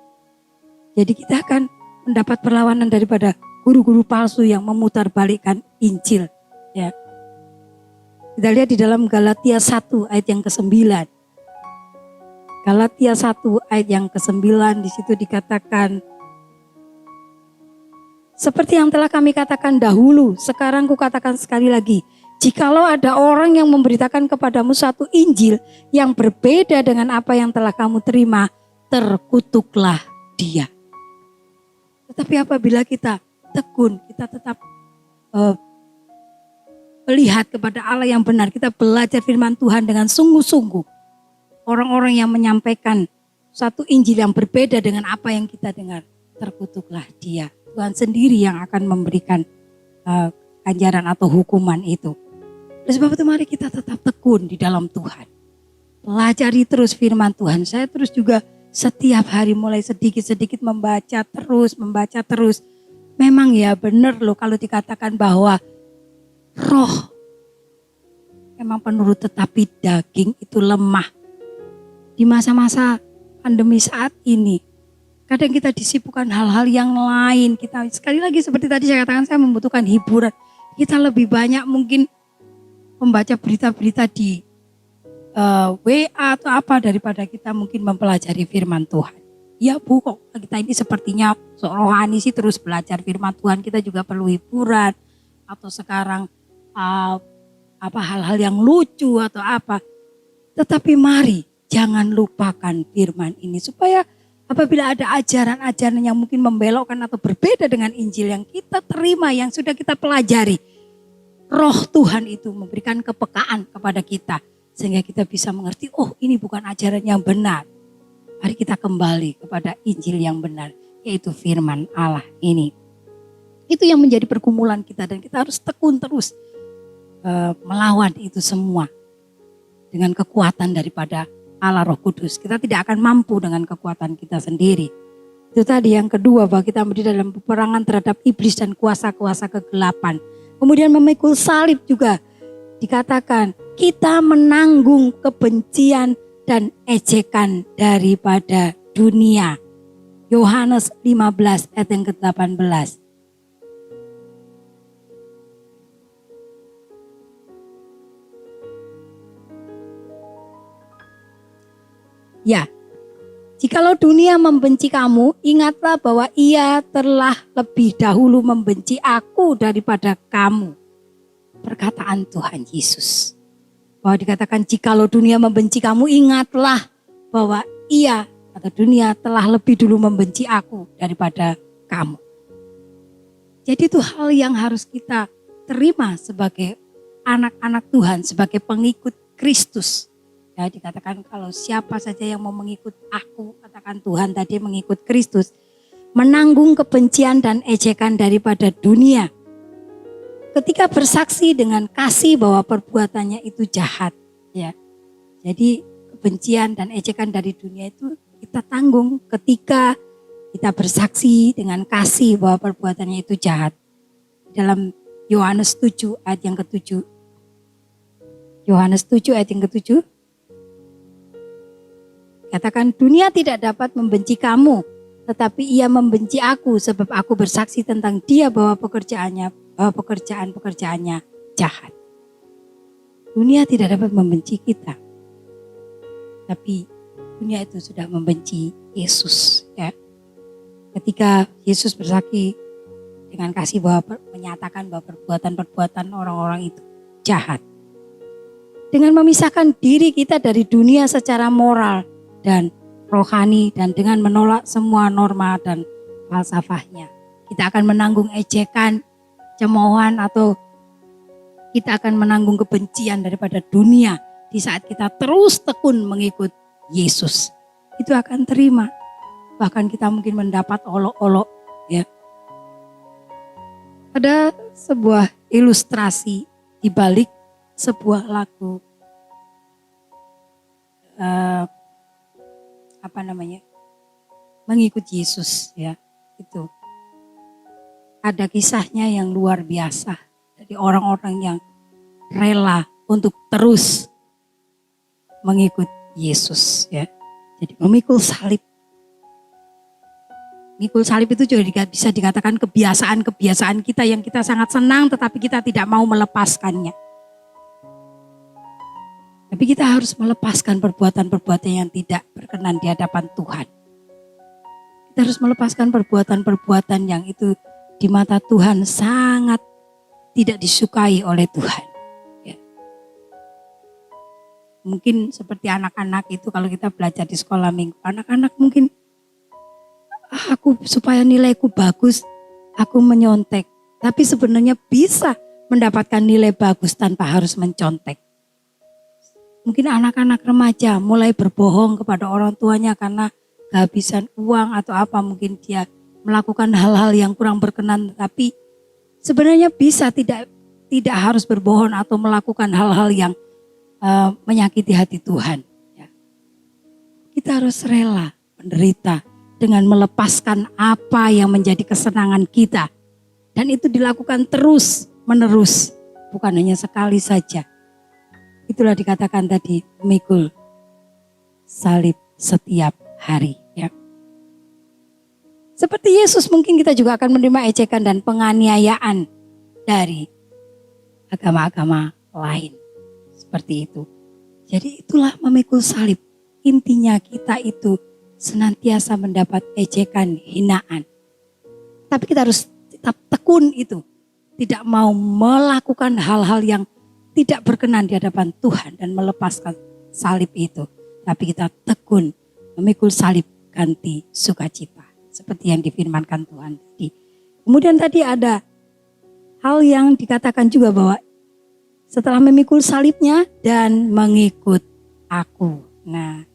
Jadi kita akan mendapat perlawanan daripada guru-guru palsu yang memutarbalikkan Injil. Ya. Kita lihat di dalam Galatia 1 ayat yang ke-9. Galatia 1 ayat yang ke-9 di situ dikatakan, seperti yang telah kami katakan dahulu, sekarang kukatakan sekali lagi, jikalau ada orang yang memberitakan kepadamu satu Injil yang berbeda dengan apa yang telah kamu terima, terkutuklah dia. Tetapi apabila kita tekun, kita tetap melihat kepada Allah yang benar, kita belajar firman Tuhan dengan sungguh-sungguh. Orang-orang yang menyampaikan satu Injil yang berbeda dengan apa yang kita dengar, terkutuklah dia. Tuhan sendiri yang akan memberikan ganjaran atau hukuman itu. Oleh sebab itu mari kita tetap tekun di dalam Tuhan. Pelajari terus firman Tuhan. Saya terus juga setiap hari mulai sedikit-sedikit membaca terus. Memang ya benar loh kalau dikatakan bahwa roh memang penurut tetapi daging itu lemah. Di masa-masa pandemi saat ini, kadang kita disibukkan hal-hal yang lain. Kita sekali lagi seperti tadi saya katakan, saya membutuhkan hiburan. Kita lebih banyak mungkin membaca berita-berita di WA atau apa daripada kita mungkin mempelajari firman Tuhan. Ya Bu, kok kita ini sepertinya rohani sih terus belajar firman Tuhan, kita juga perlu hiburan atau sekarang hal-hal yang lucu atau apa. Tetapi mari jangan lupakan firman ini supaya apabila ada ajaran-ajaran yang mungkin membelokkan atau berbeda dengan Injil yang kita terima, yang sudah kita pelajari, Roh Tuhan itu memberikan kepekaan kepada kita. Sehingga kita bisa mengerti, oh ini bukan ajaran yang benar. Mari kita kembali kepada Injil yang benar, yaitu firman Allah ini. Itu yang menjadi pergumulan kita dan kita harus tekun terus melawan itu semua. Dengan kekuatan daripada Allah Roh Kudus. Kita tidak akan mampu dengan kekuatan kita sendiri. Itu tadi yang kedua, bahwa kita berdiri dalam peperangan terhadap iblis dan kuasa-kuasa kegelapan. Kemudian memikul salib juga dikatakan kita menanggung kebencian dan ejekan daripada dunia. Yohanes 15 ayat yang ke-18. Ya, jikalau dunia membenci kamu, ingatlah bahwa ia telah lebih dahulu membenci aku daripada kamu. Perkataan Tuhan Yesus. Bahwa dikatakan jikalau dunia membenci kamu, ingatlah bahwa ia atau dunia telah lebih dulu membenci aku daripada kamu. Jadi itu hal yang harus kita terima sebagai anak-anak Tuhan, sebagai pengikut Kristus. Ya, dikatakan kalau siapa saja yang mau mengikut aku, katakan Tuhan tadi mengikut Kristus, menanggung kebencian dan ejekan daripada dunia. Ketika bersaksi dengan kasih bahwa perbuatannya itu jahat, ya. Jadi kebencian dan ejekan dari dunia itu kita tanggung ketika kita bersaksi dengan kasih bahwa perbuatannya itu jahat. Dalam Yohanes 7 ayat yang ke-7. Yohanes 7 ayat yang ke-7. Katakan dunia tidak dapat membenci kamu, tetapi ia membenci aku sebab aku bersaksi tentang dia bahwa pekerjaan-pekerjaannya jahat. Dunia tidak dapat membenci kita, tapi dunia itu sudah membenci Yesus. Ya. Ketika Yesus bersaksi dengan kasih bahwa menyatakan bahwa perbuatan-perbuatan orang-orang itu jahat, dengan memisahkan diri kita dari dunia secara moral dan rohani dan dengan menolak semua norma dan falsafahnya. Kita akan menanggung ejekan, cemoohan atau kita akan menanggung kebencian daripada dunia di saat kita terus tekun mengikut Yesus. Itu akan terima. Bahkan kita mungkin mendapat olok-olok, ya. Ada sebuah ilustrasi di balik sebuah lagu mengikut Yesus, ya. Itu ada kisahnya yang luar biasa dari orang-orang yang rela untuk terus mengikut Yesus, ya. Jadi memikul salib. Memikul salib itu juga bisa dikatakan kebiasaan-kebiasaan kita yang kita sangat senang tetapi kita tidak mau melepaskannya. Tapi kita harus melepaskan perbuatan-perbuatan yang tidak berkenan di hadapan Tuhan. Kita harus melepaskan perbuatan-perbuatan yang itu di mata Tuhan sangat tidak disukai oleh Tuhan. Ya. Mungkin seperti anak-anak itu kalau kita belajar di sekolah minggu. Anak-anak mungkin, aku supaya nilaiku bagus, aku menyontek. Tapi sebenarnya bisa mendapatkan nilai bagus tanpa harus mencontek. Mungkin anak-anak remaja mulai berbohong kepada orang tuanya karena kehabisan uang atau apa. Mungkin dia melakukan hal-hal yang kurang berkenan. Tapi sebenarnya bisa tidak harus berbohong atau melakukan hal-hal yang menyakiti hati Tuhan. Ya. Kita harus rela menderita dengan melepaskan apa yang menjadi kesenangan kita. Dan itu dilakukan terus menerus. Bukan hanya sekali saja. Itulah dikatakan tadi, memikul salib setiap hari. Ya. Seperti Yesus mungkin kita juga akan menerima ejekan dan penganiayaan dari agama-agama lain. Seperti itu. Jadi itulah memikul salib. Intinya kita itu senantiasa mendapat ejekan, hinaan. Tapi kita harus tetap tekun itu. Tidak mau melakukan hal-hal yang tidak berkenan di hadapan Tuhan dan melepaskan salib itu. Tapi kita tekun memikul salib ganti sukacita. Seperti yang difirmankan Tuhan tadi. Kemudian tadi ada hal yang dikatakan juga bahwa setelah memikul salibnya dan mengikut aku. Nah,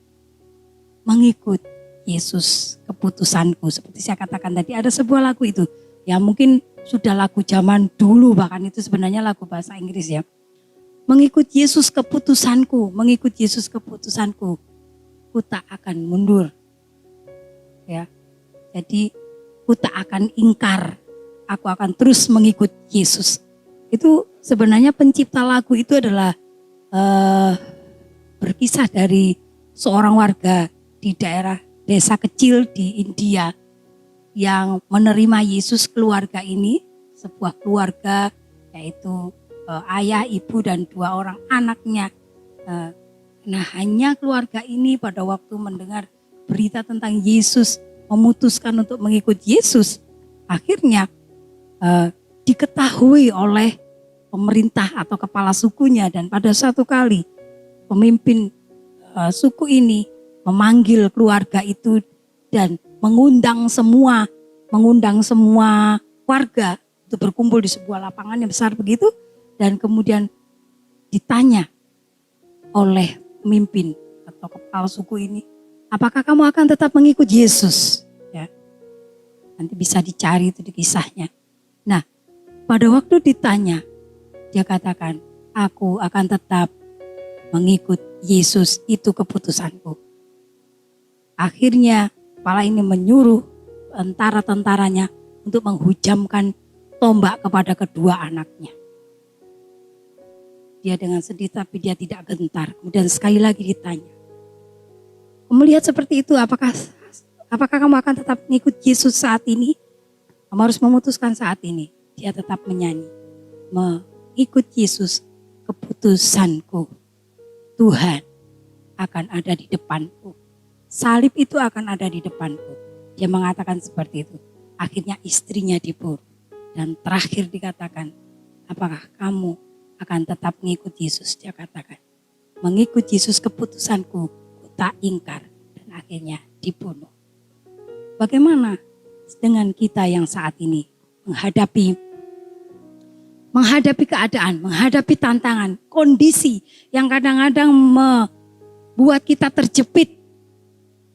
mengikut Yesus keputusanku. Seperti saya katakan tadi, ada sebuah lagu itu. Ya mungkin sudah lagu zaman dulu, bahkan itu sebenarnya lagu bahasa Inggris ya. Mengikut Yesus keputusanku, mengikut Yesus keputusanku. Ku tak akan mundur. Ya. Jadi ku tak akan ingkar. Aku akan terus mengikut Yesus. Itu sebenarnya pencipta lagu itu adalah berkisah dari seorang warga di daerah desa kecil di India yang menerima Yesus. Keluarga ini sebuah keluarga yaitu ayah, ibu dan 2 orang anaknya. Nah hanya keluarga ini pada waktu mendengar berita tentang Yesus memutuskan untuk mengikut Yesus. Akhirnya diketahui oleh pemerintah atau kepala sukunya, dan pada suatu kali pemimpin suku ini memanggil keluarga itu dan mengundang semua warga untuk berkumpul di sebuah lapangan yang besar begitu, dan kemudian ditanya oleh pemimpin atau kepala suku ini, apakah kamu akan tetap mengikut Yesus? Ya, nanti bisa dicari itu di kisahnya. Nah, pada waktu ditanya, dia katakan, aku akan tetap mengikut Yesus, itu keputusanku. Akhirnya kepala ini menyuruh tentara-tentaranya untuk menghujamkan tombak kepada kedua anaknya. Dia dengan sedih tapi dia tidak gentar. Kemudian sekali lagi ditanya, melihat seperti itu, apakah kamu akan tetap mengikut Yesus saat ini? Kamu harus memutuskan saat ini. Dia tetap menyanyi, mengikut Yesus, keputusanku. Tuhan akan ada di depanku. Salib itu akan ada di depanku. Dia mengatakan seperti itu. Akhirnya istrinya dibunuh. Dan terakhir dikatakan, apakah kamu akan tetap mengikut Yesus? Dia katakan, mengikut Yesus keputusanku, ku tak ingkar. Dan akhirnya dibunuh. Bagaimana dengan kita yang saat ini menghadapi keadaan, menghadapi tantangan, kondisi yang kadang-kadang membuat kita terjepit,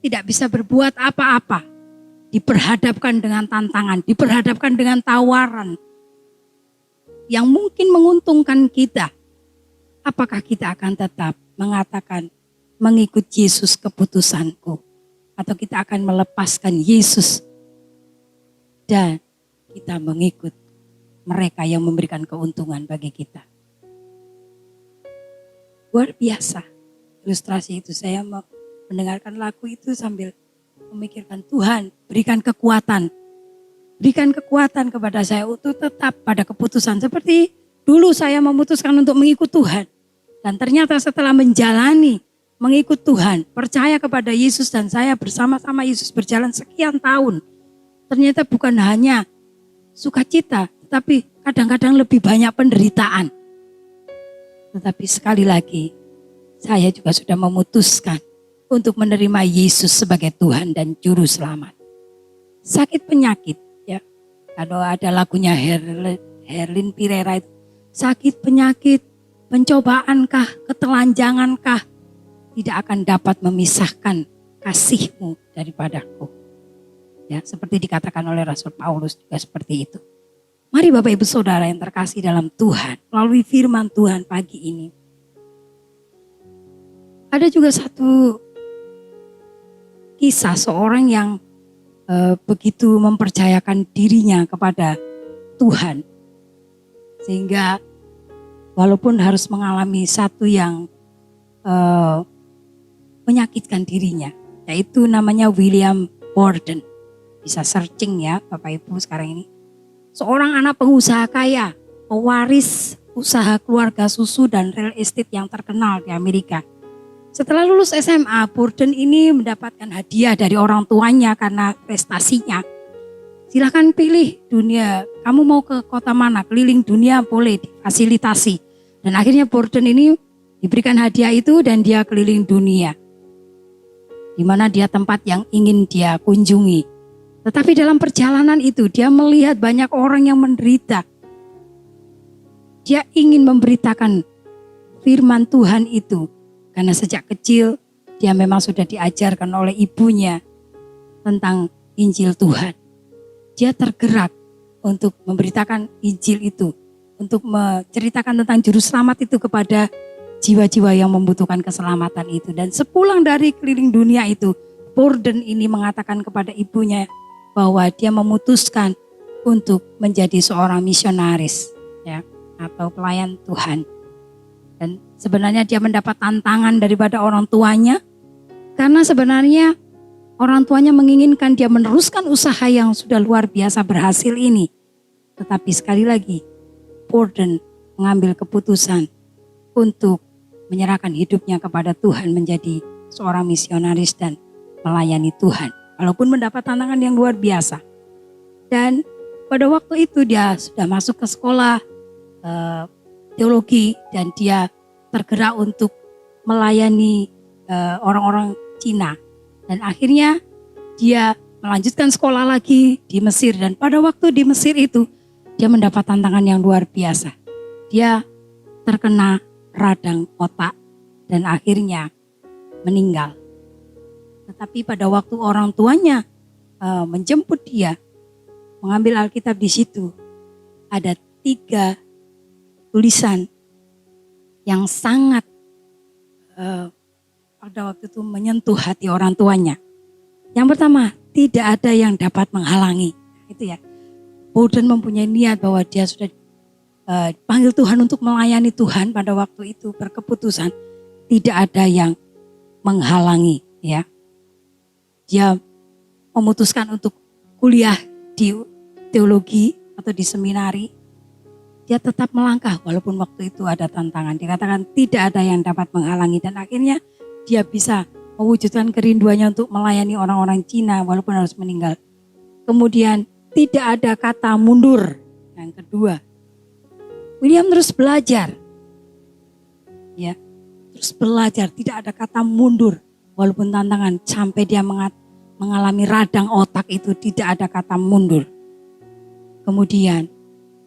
tidak bisa berbuat apa-apa, diperhadapkan dengan tantangan, diperhadapkan dengan tawaran yang mungkin menguntungkan kita. Apakah kita akan tetap mengatakan mengikut Yesus keputusanku, atau kita akan melepaskan Yesus dan kita mengikut mereka yang memberikan keuntungan bagi kita? Luar biasa ilustrasi itu. Saya mendengarkan lagu itu sambil memikirkan, Tuhan berikan kekuatan. Berikan kekuatan kepada saya untuk tetap pada keputusan. Seperti dulu saya memutuskan untuk mengikut Tuhan. Dan ternyata setelah menjalani mengikut Tuhan, percaya kepada Yesus, dan saya bersama-sama Yesus berjalan sekian tahun. Ternyata bukan hanya sukacita, tetapi kadang-kadang lebih banyak penderitaan. Tetapi sekali lagi, saya juga sudah memutuskan untuk menerima Yesus sebagai Tuhan dan Juru Selamat. Sakit penyakit, ya. Kalau ada lagunya Herlin Pirera itu, sakit penyakit, pencobaankah, ketelanjangankah, tidak akan dapat memisahkan kasih-Mu daripadaku. Ya, seperti dikatakan oleh Rasul Paulus juga seperti itu. Mari Bapak Ibu Saudara yang terkasih dalam Tuhan, melalui firman Tuhan pagi ini, ada juga satu kisah seorang yang begitu mempercayakan dirinya kepada Tuhan, sehingga walaupun harus mengalami satu yang menyakitkan dirinya, yaitu namanya William Borden. Bisa searching ya Bapak Ibu sekarang ini. Seorang anak pengusaha kaya, pewaris usaha keluarga susu dan real estate yang terkenal di Amerika. Setelah lulus SMA, Borden ini mendapatkan hadiah dari orang tuanya karena prestasinya. Silahkan pilih dunia, kamu mau ke kota mana, keliling dunia boleh, difasilitasi. Dan akhirnya Borden ini diberikan hadiah itu dan dia keliling dunia. Di mana dia tempat yang ingin dia kunjungi. Tetapi dalam perjalanan itu dia melihat banyak orang yang menderita. Dia ingin memberitakan firman Tuhan itu. Karena sejak kecil dia memang sudah diajarkan oleh ibunya tentang Injil Tuhan. Dia tergerak untuk memberitakan Injil itu. Untuk menceritakan tentang juru selamat itu kepada jiwa-jiwa yang membutuhkan keselamatan itu. Dan sepulang dari keliling dunia itu, Borden ini mengatakan kepada ibunya bahwa dia memutuskan untuk menjadi seorang misionaris, ya, atau pelayan Tuhan. Dan sebenarnya dia mendapat tantangan daripada orang tuanya, karena sebenarnya orang tuanya menginginkan dia meneruskan usaha yang sudah luar biasa berhasil ini. Tetapi sekali lagi, Borden mengambil keputusan untuk menyerahkan hidupnya kepada Tuhan, menjadi seorang misionaris dan melayani Tuhan. Walaupun mendapat tantangan yang luar biasa. Dan pada waktu itu dia sudah masuk ke sekolah teologi dan dia tergerak untuk melayani orang-orang Cina. Dan akhirnya dia melanjutkan sekolah lagi di Mesir. Dan pada waktu di Mesir itu dia mendapat tantangan yang luar biasa. Dia terkena radang otak dan akhirnya meninggal. Tetapi pada waktu orang tuanya menjemput dia, mengambil Alkitab, di situ ada 3 tulisan yang sangat pada waktu itu menyentuh hati orang tuanya. Yang pertama, tidak ada yang dapat menghalangi. Itu ya. Borden mempunyai niat bahwa dia sudah panggil Tuhan untuk melayani Tuhan. Pada waktu itu berkeputusan tidak ada yang menghalangi, ya. Dia memutuskan untuk kuliah di teologi atau di seminari. Dia tetap melangkah walaupun waktu itu ada tantangan. Dikatakan tidak ada yang dapat menghalangi, dan akhirnya dia bisa mewujudkan kerinduannya untuk melayani orang-orang Cina walaupun harus meninggal. Kemudian tidak ada kata mundur. Yang kedua, William terus belajar. Ya, terus belajar, tidak ada kata mundur walaupun tantangan, sampai dia mengalami radang otak itu tidak ada kata mundur. Kemudian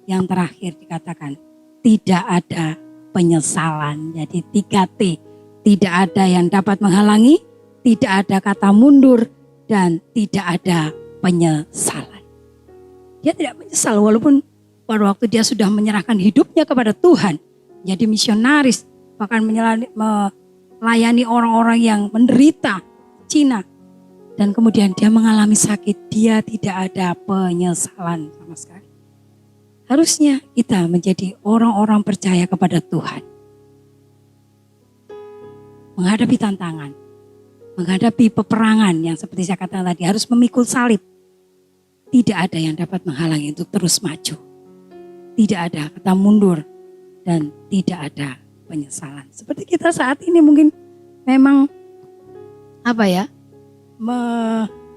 yang terakhir dikatakan tidak ada penyesalan. Jadi 3T, tidak ada yang dapat menghalangi, tidak ada kata mundur, dan tidak ada penyesalan. Dia tidak menyesal walaupun pada waktu dia sudah menyerahkan hidupnya kepada Tuhan, jadi misionaris, bahkan melayani orang-orang yang menderita Cina. Dan kemudian dia mengalami sakit, dia tidak ada penyesalan sama sekali. Harusnya kita menjadi orang-orang percaya kepada Tuhan. Menghadapi tantangan, menghadapi peperangan yang seperti saya katakan tadi, harus memikul salib. Tidak ada yang dapat menghalangi untuk terus maju. Tidak ada kata mundur dan tidak ada penyesalan. Seperti kita saat ini mungkin memang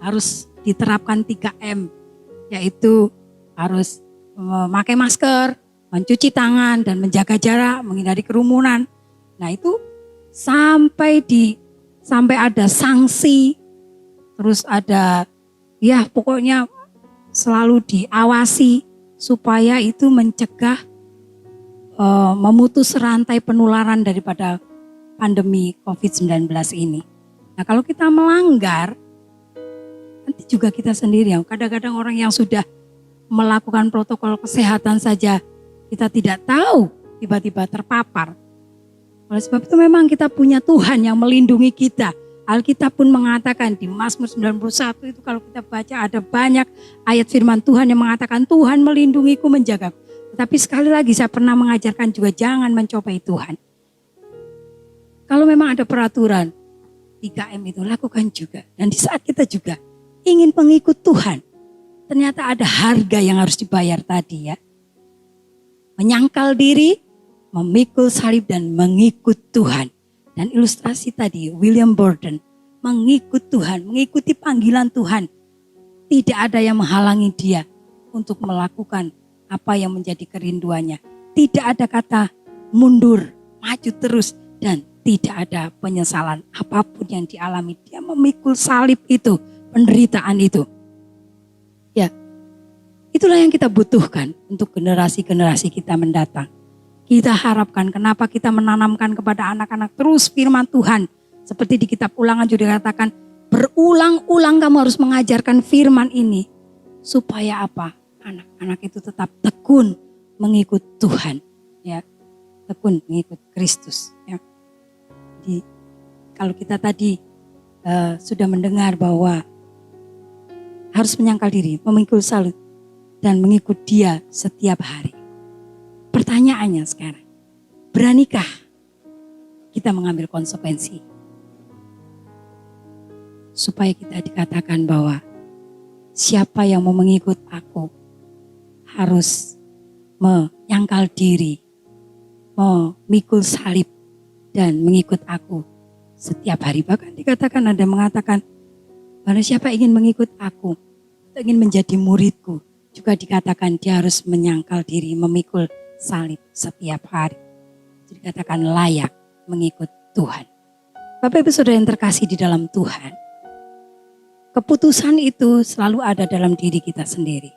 harus diterapkan 3M, yaitu harus memakai masker, mencuci tangan dan menjaga jarak, menghindari kerumunan. Nah itu sampai ada sanksi, terus ada pokoknya selalu diawasi supaya itu mencegah memutus rantai penularan daripada pandemi COVID-19 ini. Nah kalau kita melanggar, nanti juga kita sendiri. Kadang-kadang orang yang sudah melakukan protokol kesehatan saja kita tidak tahu, tiba-tiba terpapar. Oleh sebab itu memang kita punya Tuhan yang melindungi kita. Alkitab pun mengatakan di Mazmur 91 itu, kalau kita baca ada banyak ayat firman Tuhan yang mengatakan Tuhan melindungiku, menjagaku. Tetapi sekali lagi saya pernah mengajarkan juga jangan mencobai Tuhan. Kalau memang ada peraturan 3M itu lakukan juga. Dan di saat kita juga ingin mengikut Tuhan, ternyata ada harga yang harus dibayar tadi ya. Menyangkal diri, memikul salib dan mengikut Tuhan. Dan ilustrasi tadi William Borden, mengikut Tuhan, mengikuti panggilan Tuhan. Tidak ada yang menghalangi dia untuk melakukan apa yang menjadi kerinduannya. Tidak ada kata mundur, maju terus, dan tidak ada penyesalan apapun yang dialami. Dia memikul salib itu, penderitaan itu. Ya, itulah yang kita butuhkan untuk generasi-generasi kita mendatang. Kita harapkan, kenapa kita menanamkan kepada anak-anak terus firman Tuhan. Seperti di kitab Ulangan juga dikatakan, berulang-ulang kamu harus mengajarkan firman ini. Supaya apa? Anak-anak itu tetap tekun mengikut Tuhan. Ya, tekun mengikut Kristus. Ya. Jadi, kalau kita tadi sudah mendengar bahwa harus menyangkal diri, memikul salib, dan mengikut Dia setiap hari. Pertanyaannya sekarang, beranikah kita mengambil konsekuensi? Supaya kita dikatakan bahwa siapa yang mau mengikut aku harus menyangkal diri, memikul salib, dan mengikut aku setiap hari. Bahkan dikatakan, ada yang mengatakan, barang siapa ingin mengikut aku, ingin menjadi muridku, juga dikatakan dia harus menyangkal diri, memikul salib setiap hari. Jadi dikatakan layak mengikut Tuhan. Bapak Ibu Saudara yang terkasih di dalam Tuhan, keputusan itu selalu ada dalam diri kita sendiri.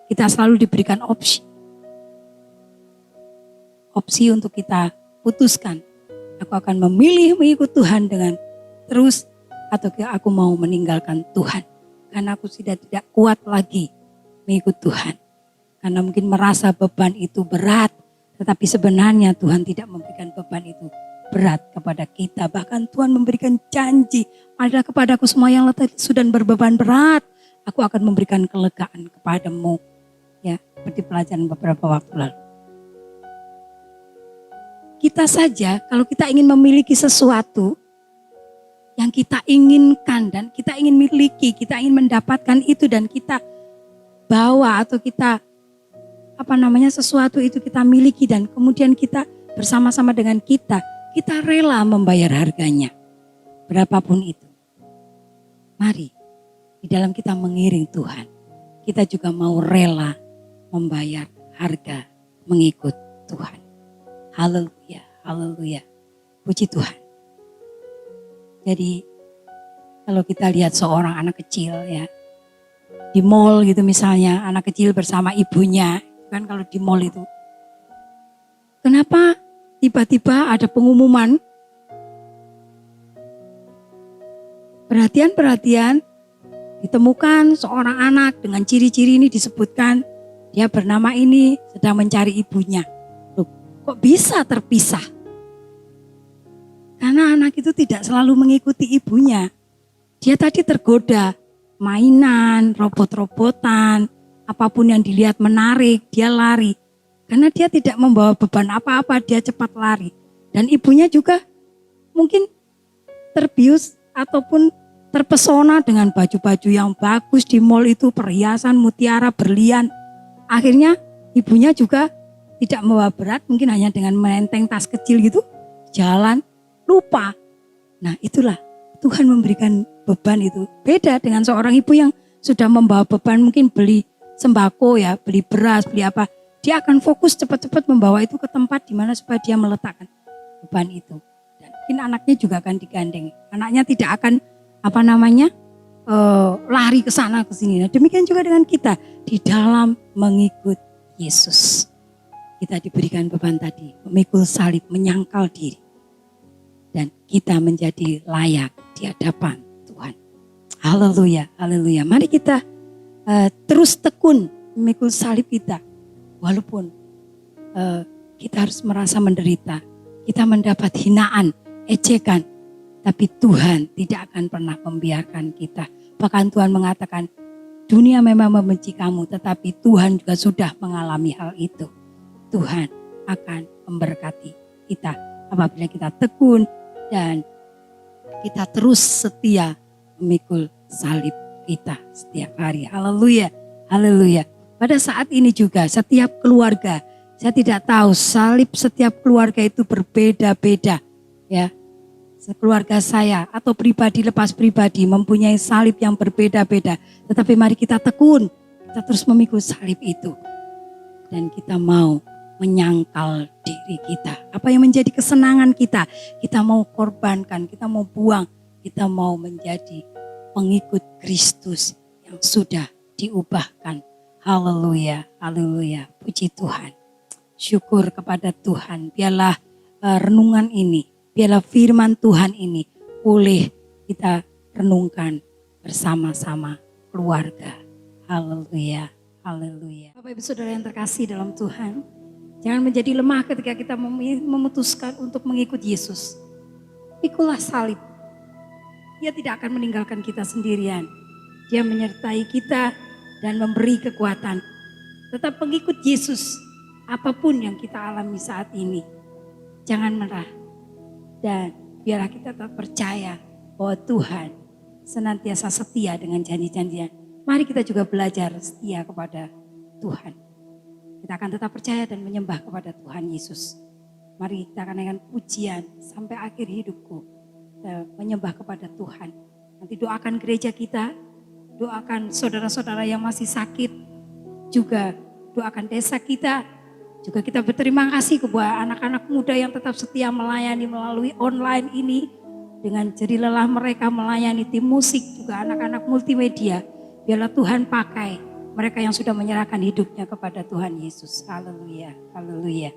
Kita selalu diberikan opsi. Opsi untuk kita putuskan. Aku akan memilih mengikut Tuhan dengan terus, atau aku mau meninggalkan Tuhan. Karena aku sudah tidak kuat lagi mengikut Tuhan. Karena mungkin merasa beban itu berat. Tetapi sebenarnya Tuhan tidak memberikan beban itu berat kepada kita. Bahkan Tuhan memberikan janji. Marilah kepadaku semua yang letih sudah berbeban berat. Aku akan memberikan kelegaan kepadamu. Ya, seperti pelajaran beberapa waktu lalu. Kita saja kalau kita ingin memiliki sesuatu yang kita inginkan dan kita ingin miliki, kita ingin mendapatkan itu dan kita bawa atau kita sesuatu itu kita miliki dan kemudian kita bersama-sama dengan kita rela membayar harganya. Berapapun itu. Mari di dalam kita mengiring Tuhan, kita juga mau rela membayar harga mengikut Tuhan. Haleluya, haleluya. Puji Tuhan. Jadi kalau kita lihat seorang anak kecil ya, di mall gitu misalnya, anak kecil bersama ibunya, kan kalau di mall itu. Kenapa tiba-tiba ada pengumuman? Perhatian-perhatian, ditemukan seorang anak dengan ciri-ciri ini disebutkan, dia bernama ini sedang mencari ibunya. Loh, kok bisa terpisah? Karena anak itu tidak selalu mengikuti ibunya. Dia tadi tergoda mainan, robot-robotan, apapun yang dilihat menarik, dia lari. Karena dia tidak membawa beban apa-apa, dia cepat lari. Dan ibunya juga mungkin terbius ataupun terpesona dengan baju-baju yang bagus di mall itu, perhiasan, mutiara, berlian. Akhirnya ibunya juga tidak membawa berat, mungkin hanya dengan menenteng tas kecil gitu, jalan, lupa. Nah itulah Tuhan memberikan beban itu. Beda dengan seorang ibu yang sudah membawa beban, mungkin beli sembako ya, beli beras, beli apa. Dia akan fokus cepat-cepat membawa itu ke tempat di mana supaya dia meletakkan beban itu. Dan mungkin anaknya juga akan digandeng. Anaknya tidak akan lari ke sana ke sini. Nah, demikian juga dengan kita di dalam mengikut Yesus. Kita diberikan beban tadi, memikul salib, menyangkal diri. Dan kita menjadi layak di hadapan Tuhan. Haleluya, haleluya. Mari kita terus tekun memikul salib kita. Walaupun kita harus merasa menderita, kita mendapat hinaan, ejekan. Tapi Tuhan tidak akan pernah membiarkan kita. Bahkan Tuhan mengatakan, dunia memang membenci kamu, tetapi Tuhan juga sudah mengalami hal itu. Tuhan akan memberkati kita apabila kita tekun dan kita terus setia memikul salib kita setiap hari. Haleluya, haleluya. Pada saat ini juga setiap keluarga, saya tidak tahu salib setiap keluarga itu berbeda-beda. Ya, keluarga saya atau pribadi lepas pribadi mempunyai salib yang berbeda-beda. Tetapi mari kita tekun, kita terus memikul salib itu. Dan kita mau menyangkal diri kita. Apa yang menjadi kesenangan kita, kita mau korbankan, kita mau buang. Kita mau menjadi pengikut Kristus yang sudah diubahkan. Haleluya, haleluya, puji Tuhan. syukur kepada Tuhan. Biarlah renungan ini, biarlah firman Tuhan ini boleh kita renungkan bersama-sama keluarga. Haleluya, haleluya. Bapak Ibu Saudara yang terkasih dalam Tuhan, jangan menjadi lemah ketika kita memutuskan untuk mengikut Yesus. Pikulah salib. Dia tidak akan meninggalkan kita sendirian. Dia menyertai kita dan memberi kekuatan. Tetap mengikut Yesus apapun yang kita alami saat ini. Jangan menyerah. Dan biarlah kita tetap percaya bahwa Tuhan senantiasa setia dengan janji-janjinya. Mari kita juga belajar setia kepada Tuhan. Kita akan tetap percaya dan menyembah kepada Tuhan Yesus. Mari kita akan naikkan pujian sampai akhir hidupku. Kita menyembah kepada Tuhan. Nanti doakan gereja kita, doakan saudara-saudara yang masih sakit, juga doakan desa kita. Juga kita berterima kasih kepada anak-anak muda yang tetap setia melayani melalui online ini. Dengan jerih lelah mereka melayani tim musik, juga anak-anak multimedia. Biarlah Tuhan pakai mereka yang sudah menyerahkan hidupnya kepada Tuhan Yesus. Haleluya, haleluya.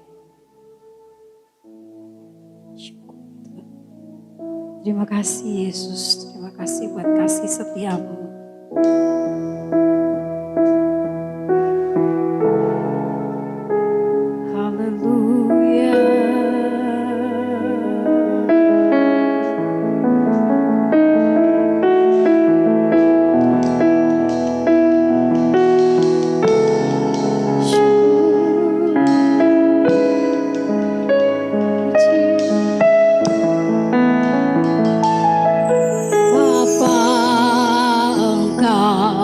Terima kasih Yesus, terima kasih buat kasih setiamu. Haleluya. Bapa, Engkau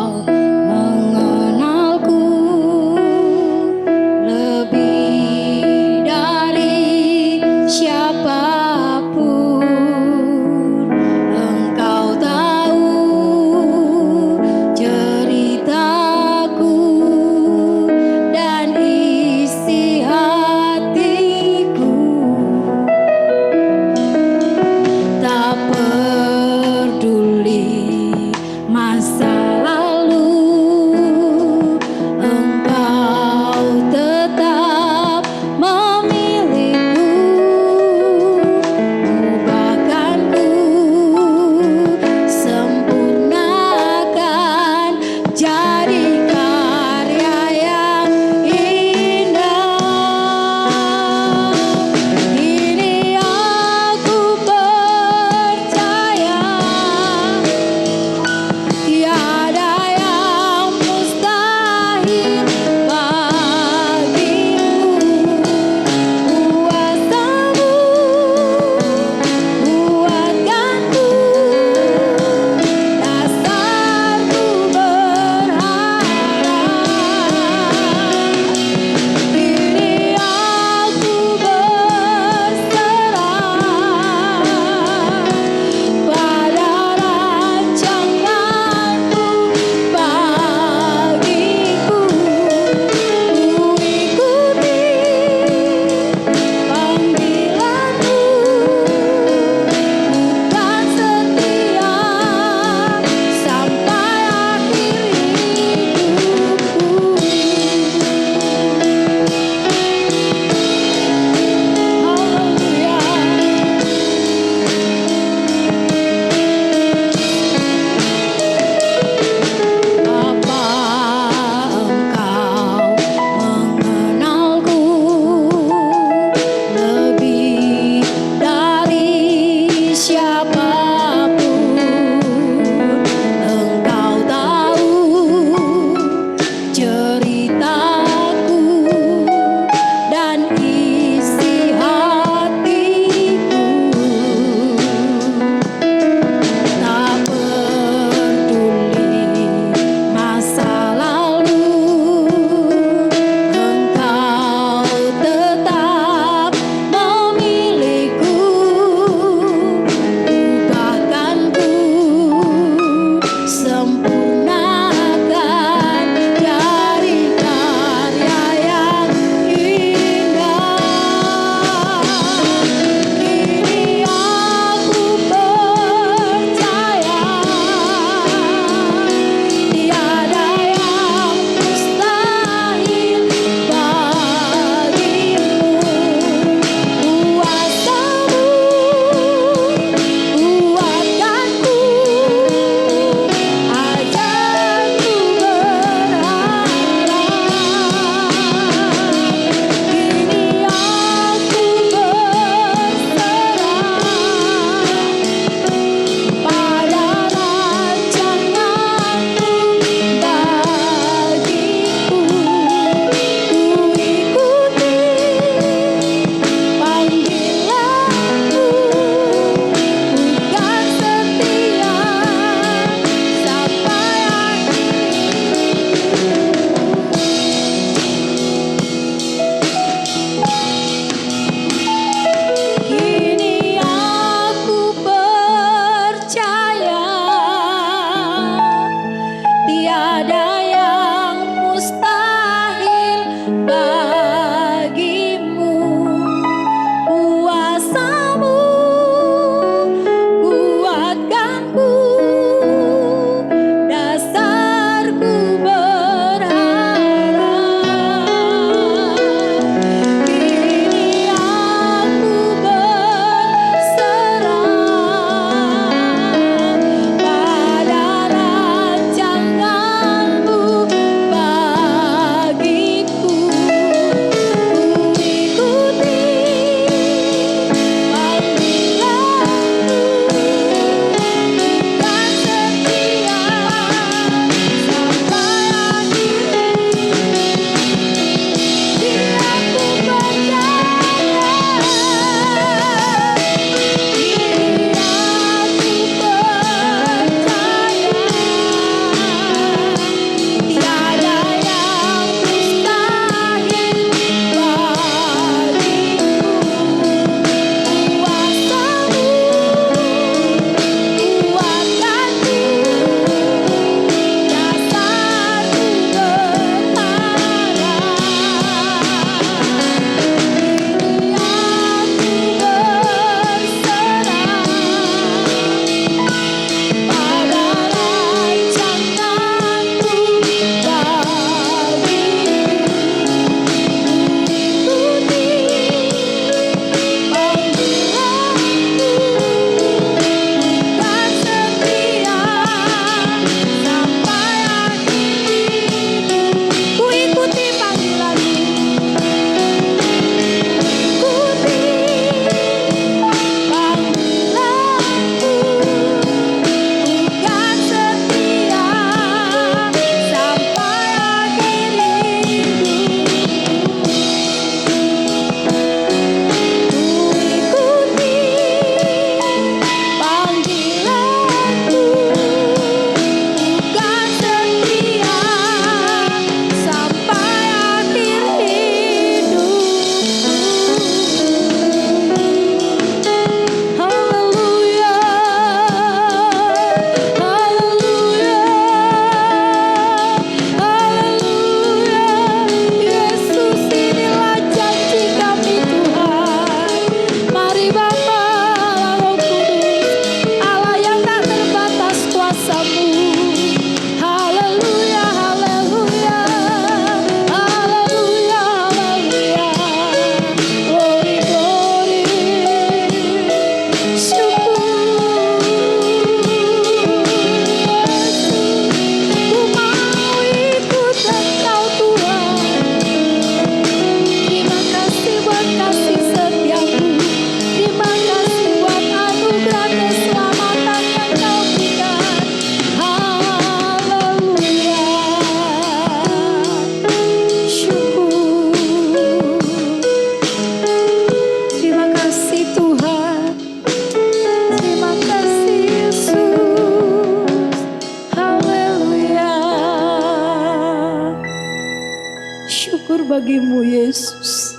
syukur bagimu Yesus.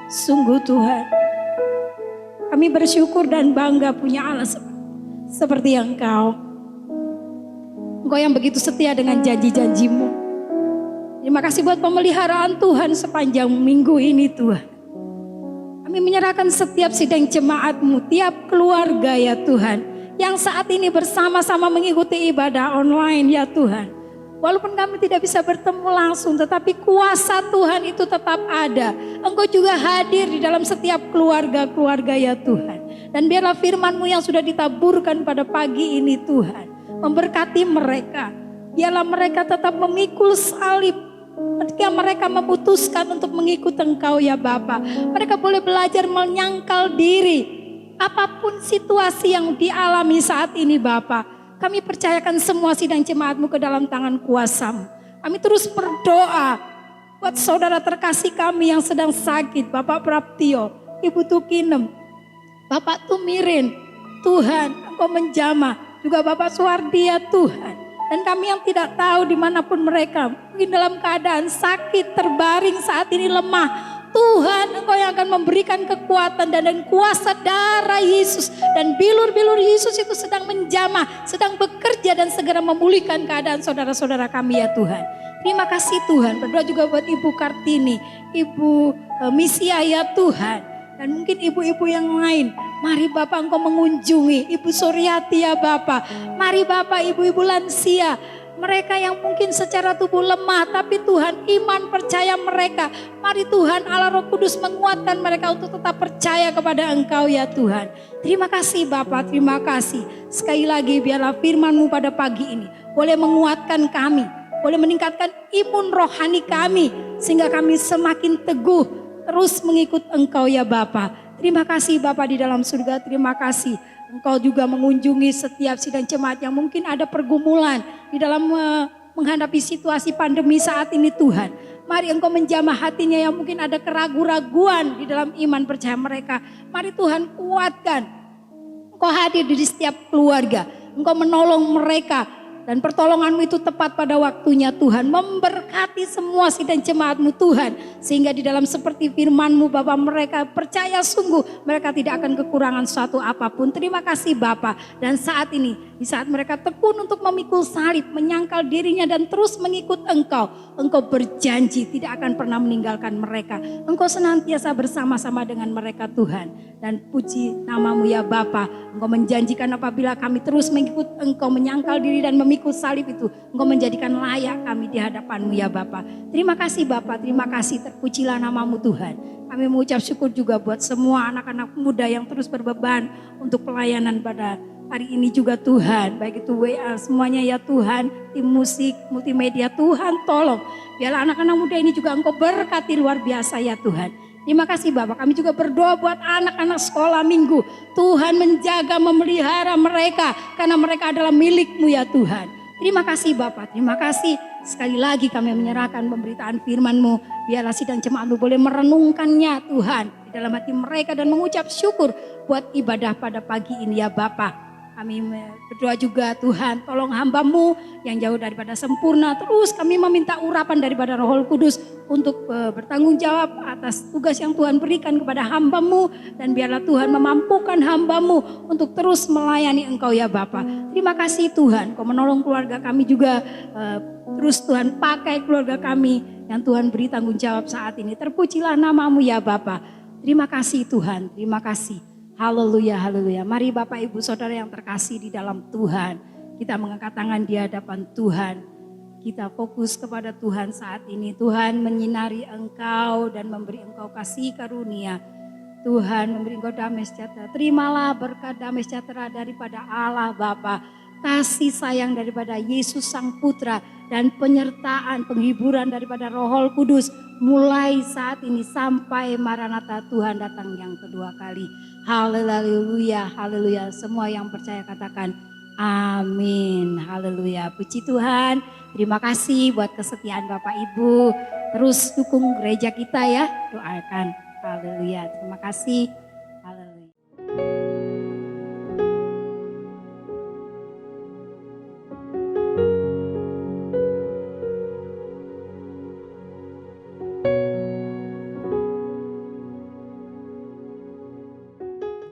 Sungguh Tuhan, kami bersyukur dan bangga punya Allah seperti Engkau. Engkau yang begitu setia dengan janji-janjimu. Terima kasih buat pemeliharaan Tuhan sepanjang minggu ini Tuhan. Kami menyerahkan setiap sidang jemaat-Mu, tiap keluarga ya Tuhan, yang saat ini bersama-sama mengikuti ibadah online ya Tuhan. Walaupun kami tidak bisa bertemu langsung, tetapi kuasa Tuhan itu tetap ada. Engkau juga hadir di dalam setiap keluarga-keluarga ya Tuhan. Dan biarlah firman-Mu yang sudah ditaburkan pada pagi ini Tuhan, memberkati mereka. Biarlah mereka tetap memikul salib ketika mereka memutuskan untuk mengikut Engkau ya Bapa. Mereka boleh belajar menyangkal diri. Apapun situasi yang dialami saat ini Bapa, kami percayakan semua sidang jemaat-Mu ke dalam tangan kuasa-Mu. Kami terus berdoa buat saudara terkasih kami yang sedang sakit. Bapak Praptio, Ibu Tukinem, Bapak Tumirin, Tuhan Engkau menjamah. Juga Bapak Suwardi ya Tuhan. Dan kami yang tidak tahu dimanapun mereka, mungkin dalam keadaan sakit, terbaring saat ini lemah. Tuhan Engkau yang akan memberikan kekuatan dan kuasa darah Yesus. Dan bilur-bilur Yesus itu sedang menjamah, sedang bekerja dan segera memulihkan keadaan saudara-saudara kami ya Tuhan. Terima kasih Tuhan. Berdoa juga buat Ibu Kartini, Ibu Misia ya Tuhan. Dan mungkin ibu-ibu yang lain. Mari Bapak Engkau mengunjungi Ibu Suryati ya Bapak. Mari Bapak ibu-ibu lansia. Mereka yang mungkin secara tubuh lemah, tapi Tuhan iman percaya mereka. Mari Tuhan Allah Roh Kudus menguatkan mereka untuk tetap percaya kepada Engkau ya Tuhan. Terima kasih Bapak, terima kasih. Sekali lagi biarlah firman-Mu pada pagi ini boleh menguatkan kami, boleh meningkatkan imun rohani kami, sehingga kami semakin teguh terus mengikut Engkau ya Bapak. Terima kasih Bapak di dalam surga, terima kasih. Engkau juga mengunjungi setiap sidang jemaat yang mungkin ada pergumulan di dalam menghadapi situasi pandemi saat ini Tuhan. Mari Engkau menjamah hatinya yang mungkin ada keraguan-raguan di dalam iman percaya mereka. Mari Tuhan kuatkan. Engkau hadir di setiap keluarga. Engkau menolong mereka. Dan pertolongan-Mu itu tepat pada waktunya Tuhan. Memberkati semua sidang jemaat-Mu Tuhan. Sehingga di dalam seperti firman-Mu Bapa mereka percaya sungguh mereka tidak akan kekurangan suatu apapun. Terima kasih Bapa. Dan saat ini di saat mereka tekun untuk memikul salib, menyangkal dirinya dan terus mengikut Engkau. Engkau berjanji tidak akan pernah meninggalkan mereka. Engkau senantiasa bersama-sama dengan mereka Tuhan. Dan puji nama-Mu ya Bapa. Engkau menjanjikan apabila kami terus mengikut Engkau, menyangkal diri dan memikul salib itu, Engkau menjadikan layak kami di hadapan-Mu ya Bapa. Terima kasih Bapa, terima kasih, terpujilah nama-Mu Tuhan. Kami mengucap syukur juga buat semua anak-anak muda yang terus berbeban untuk pelayanan pada hari ini juga Tuhan. Baik itu WA semuanya ya Tuhan, tim musik, multimedia Tuhan tolong. Biarlah anak-anak muda ini juga Engkau berkati luar biasa ya Tuhan. Terima kasih Bapak, kami juga berdoa buat anak-anak sekolah minggu. Tuhan menjaga, memelihara mereka karena mereka adalah milik-Mu ya Tuhan. Terima kasih Bapak, terima kasih. Sekali lagi kami menyerahkan pemberitaan firman-Mu. Biarlah sidang jemaat-Mu boleh merenungkannya Tuhan di dalam hati mereka dan mengucap syukur buat ibadah pada pagi ini ya Bapak. Kami berdoa juga Tuhan tolong hamba-Mu yang jauh daripada sempurna. Terus kami meminta urapan daripada Roh Kudus untuk bertanggung jawab atas tugas yang Tuhan berikan kepada hamba-Mu. Dan biarlah Tuhan memampukan hamba-Mu untuk terus melayani Engkau ya Bapa. Terima kasih Tuhan, Kau menolong keluarga kami juga. Terus Tuhan pakai keluarga kami yang Tuhan beri tanggung jawab saat ini. Terpujilah nama-Mu ya Bapa. Terima kasih Tuhan, terima kasih. Haleluya, haleluya. Mari Bapak Ibu Saudara yang terkasih di dalam Tuhan. Kita mengangkat tangan di hadapan Tuhan. Kita fokus kepada Tuhan saat ini. Tuhan menyinari Engkau dan memberi Engkau kasih karunia. Tuhan memberi Engkau damai sejahtera. Terimalah berkat damai sejahtera daripada Allah Bapa. Kasih sayang daripada Yesus Sang Putra. Dan penyertaan, penghiburan daripada Roh Kudus. Mulai saat ini sampai Maranatha Tuhan datang yang kedua kali. Haleluya, haleluya. Semua yang percaya katakan amin. Haleluya. Puji Tuhan. Terima kasih buat kesetiaan Bapak Ibu. Terus dukung gereja kita ya. Doakan. Haleluya. Terima kasih.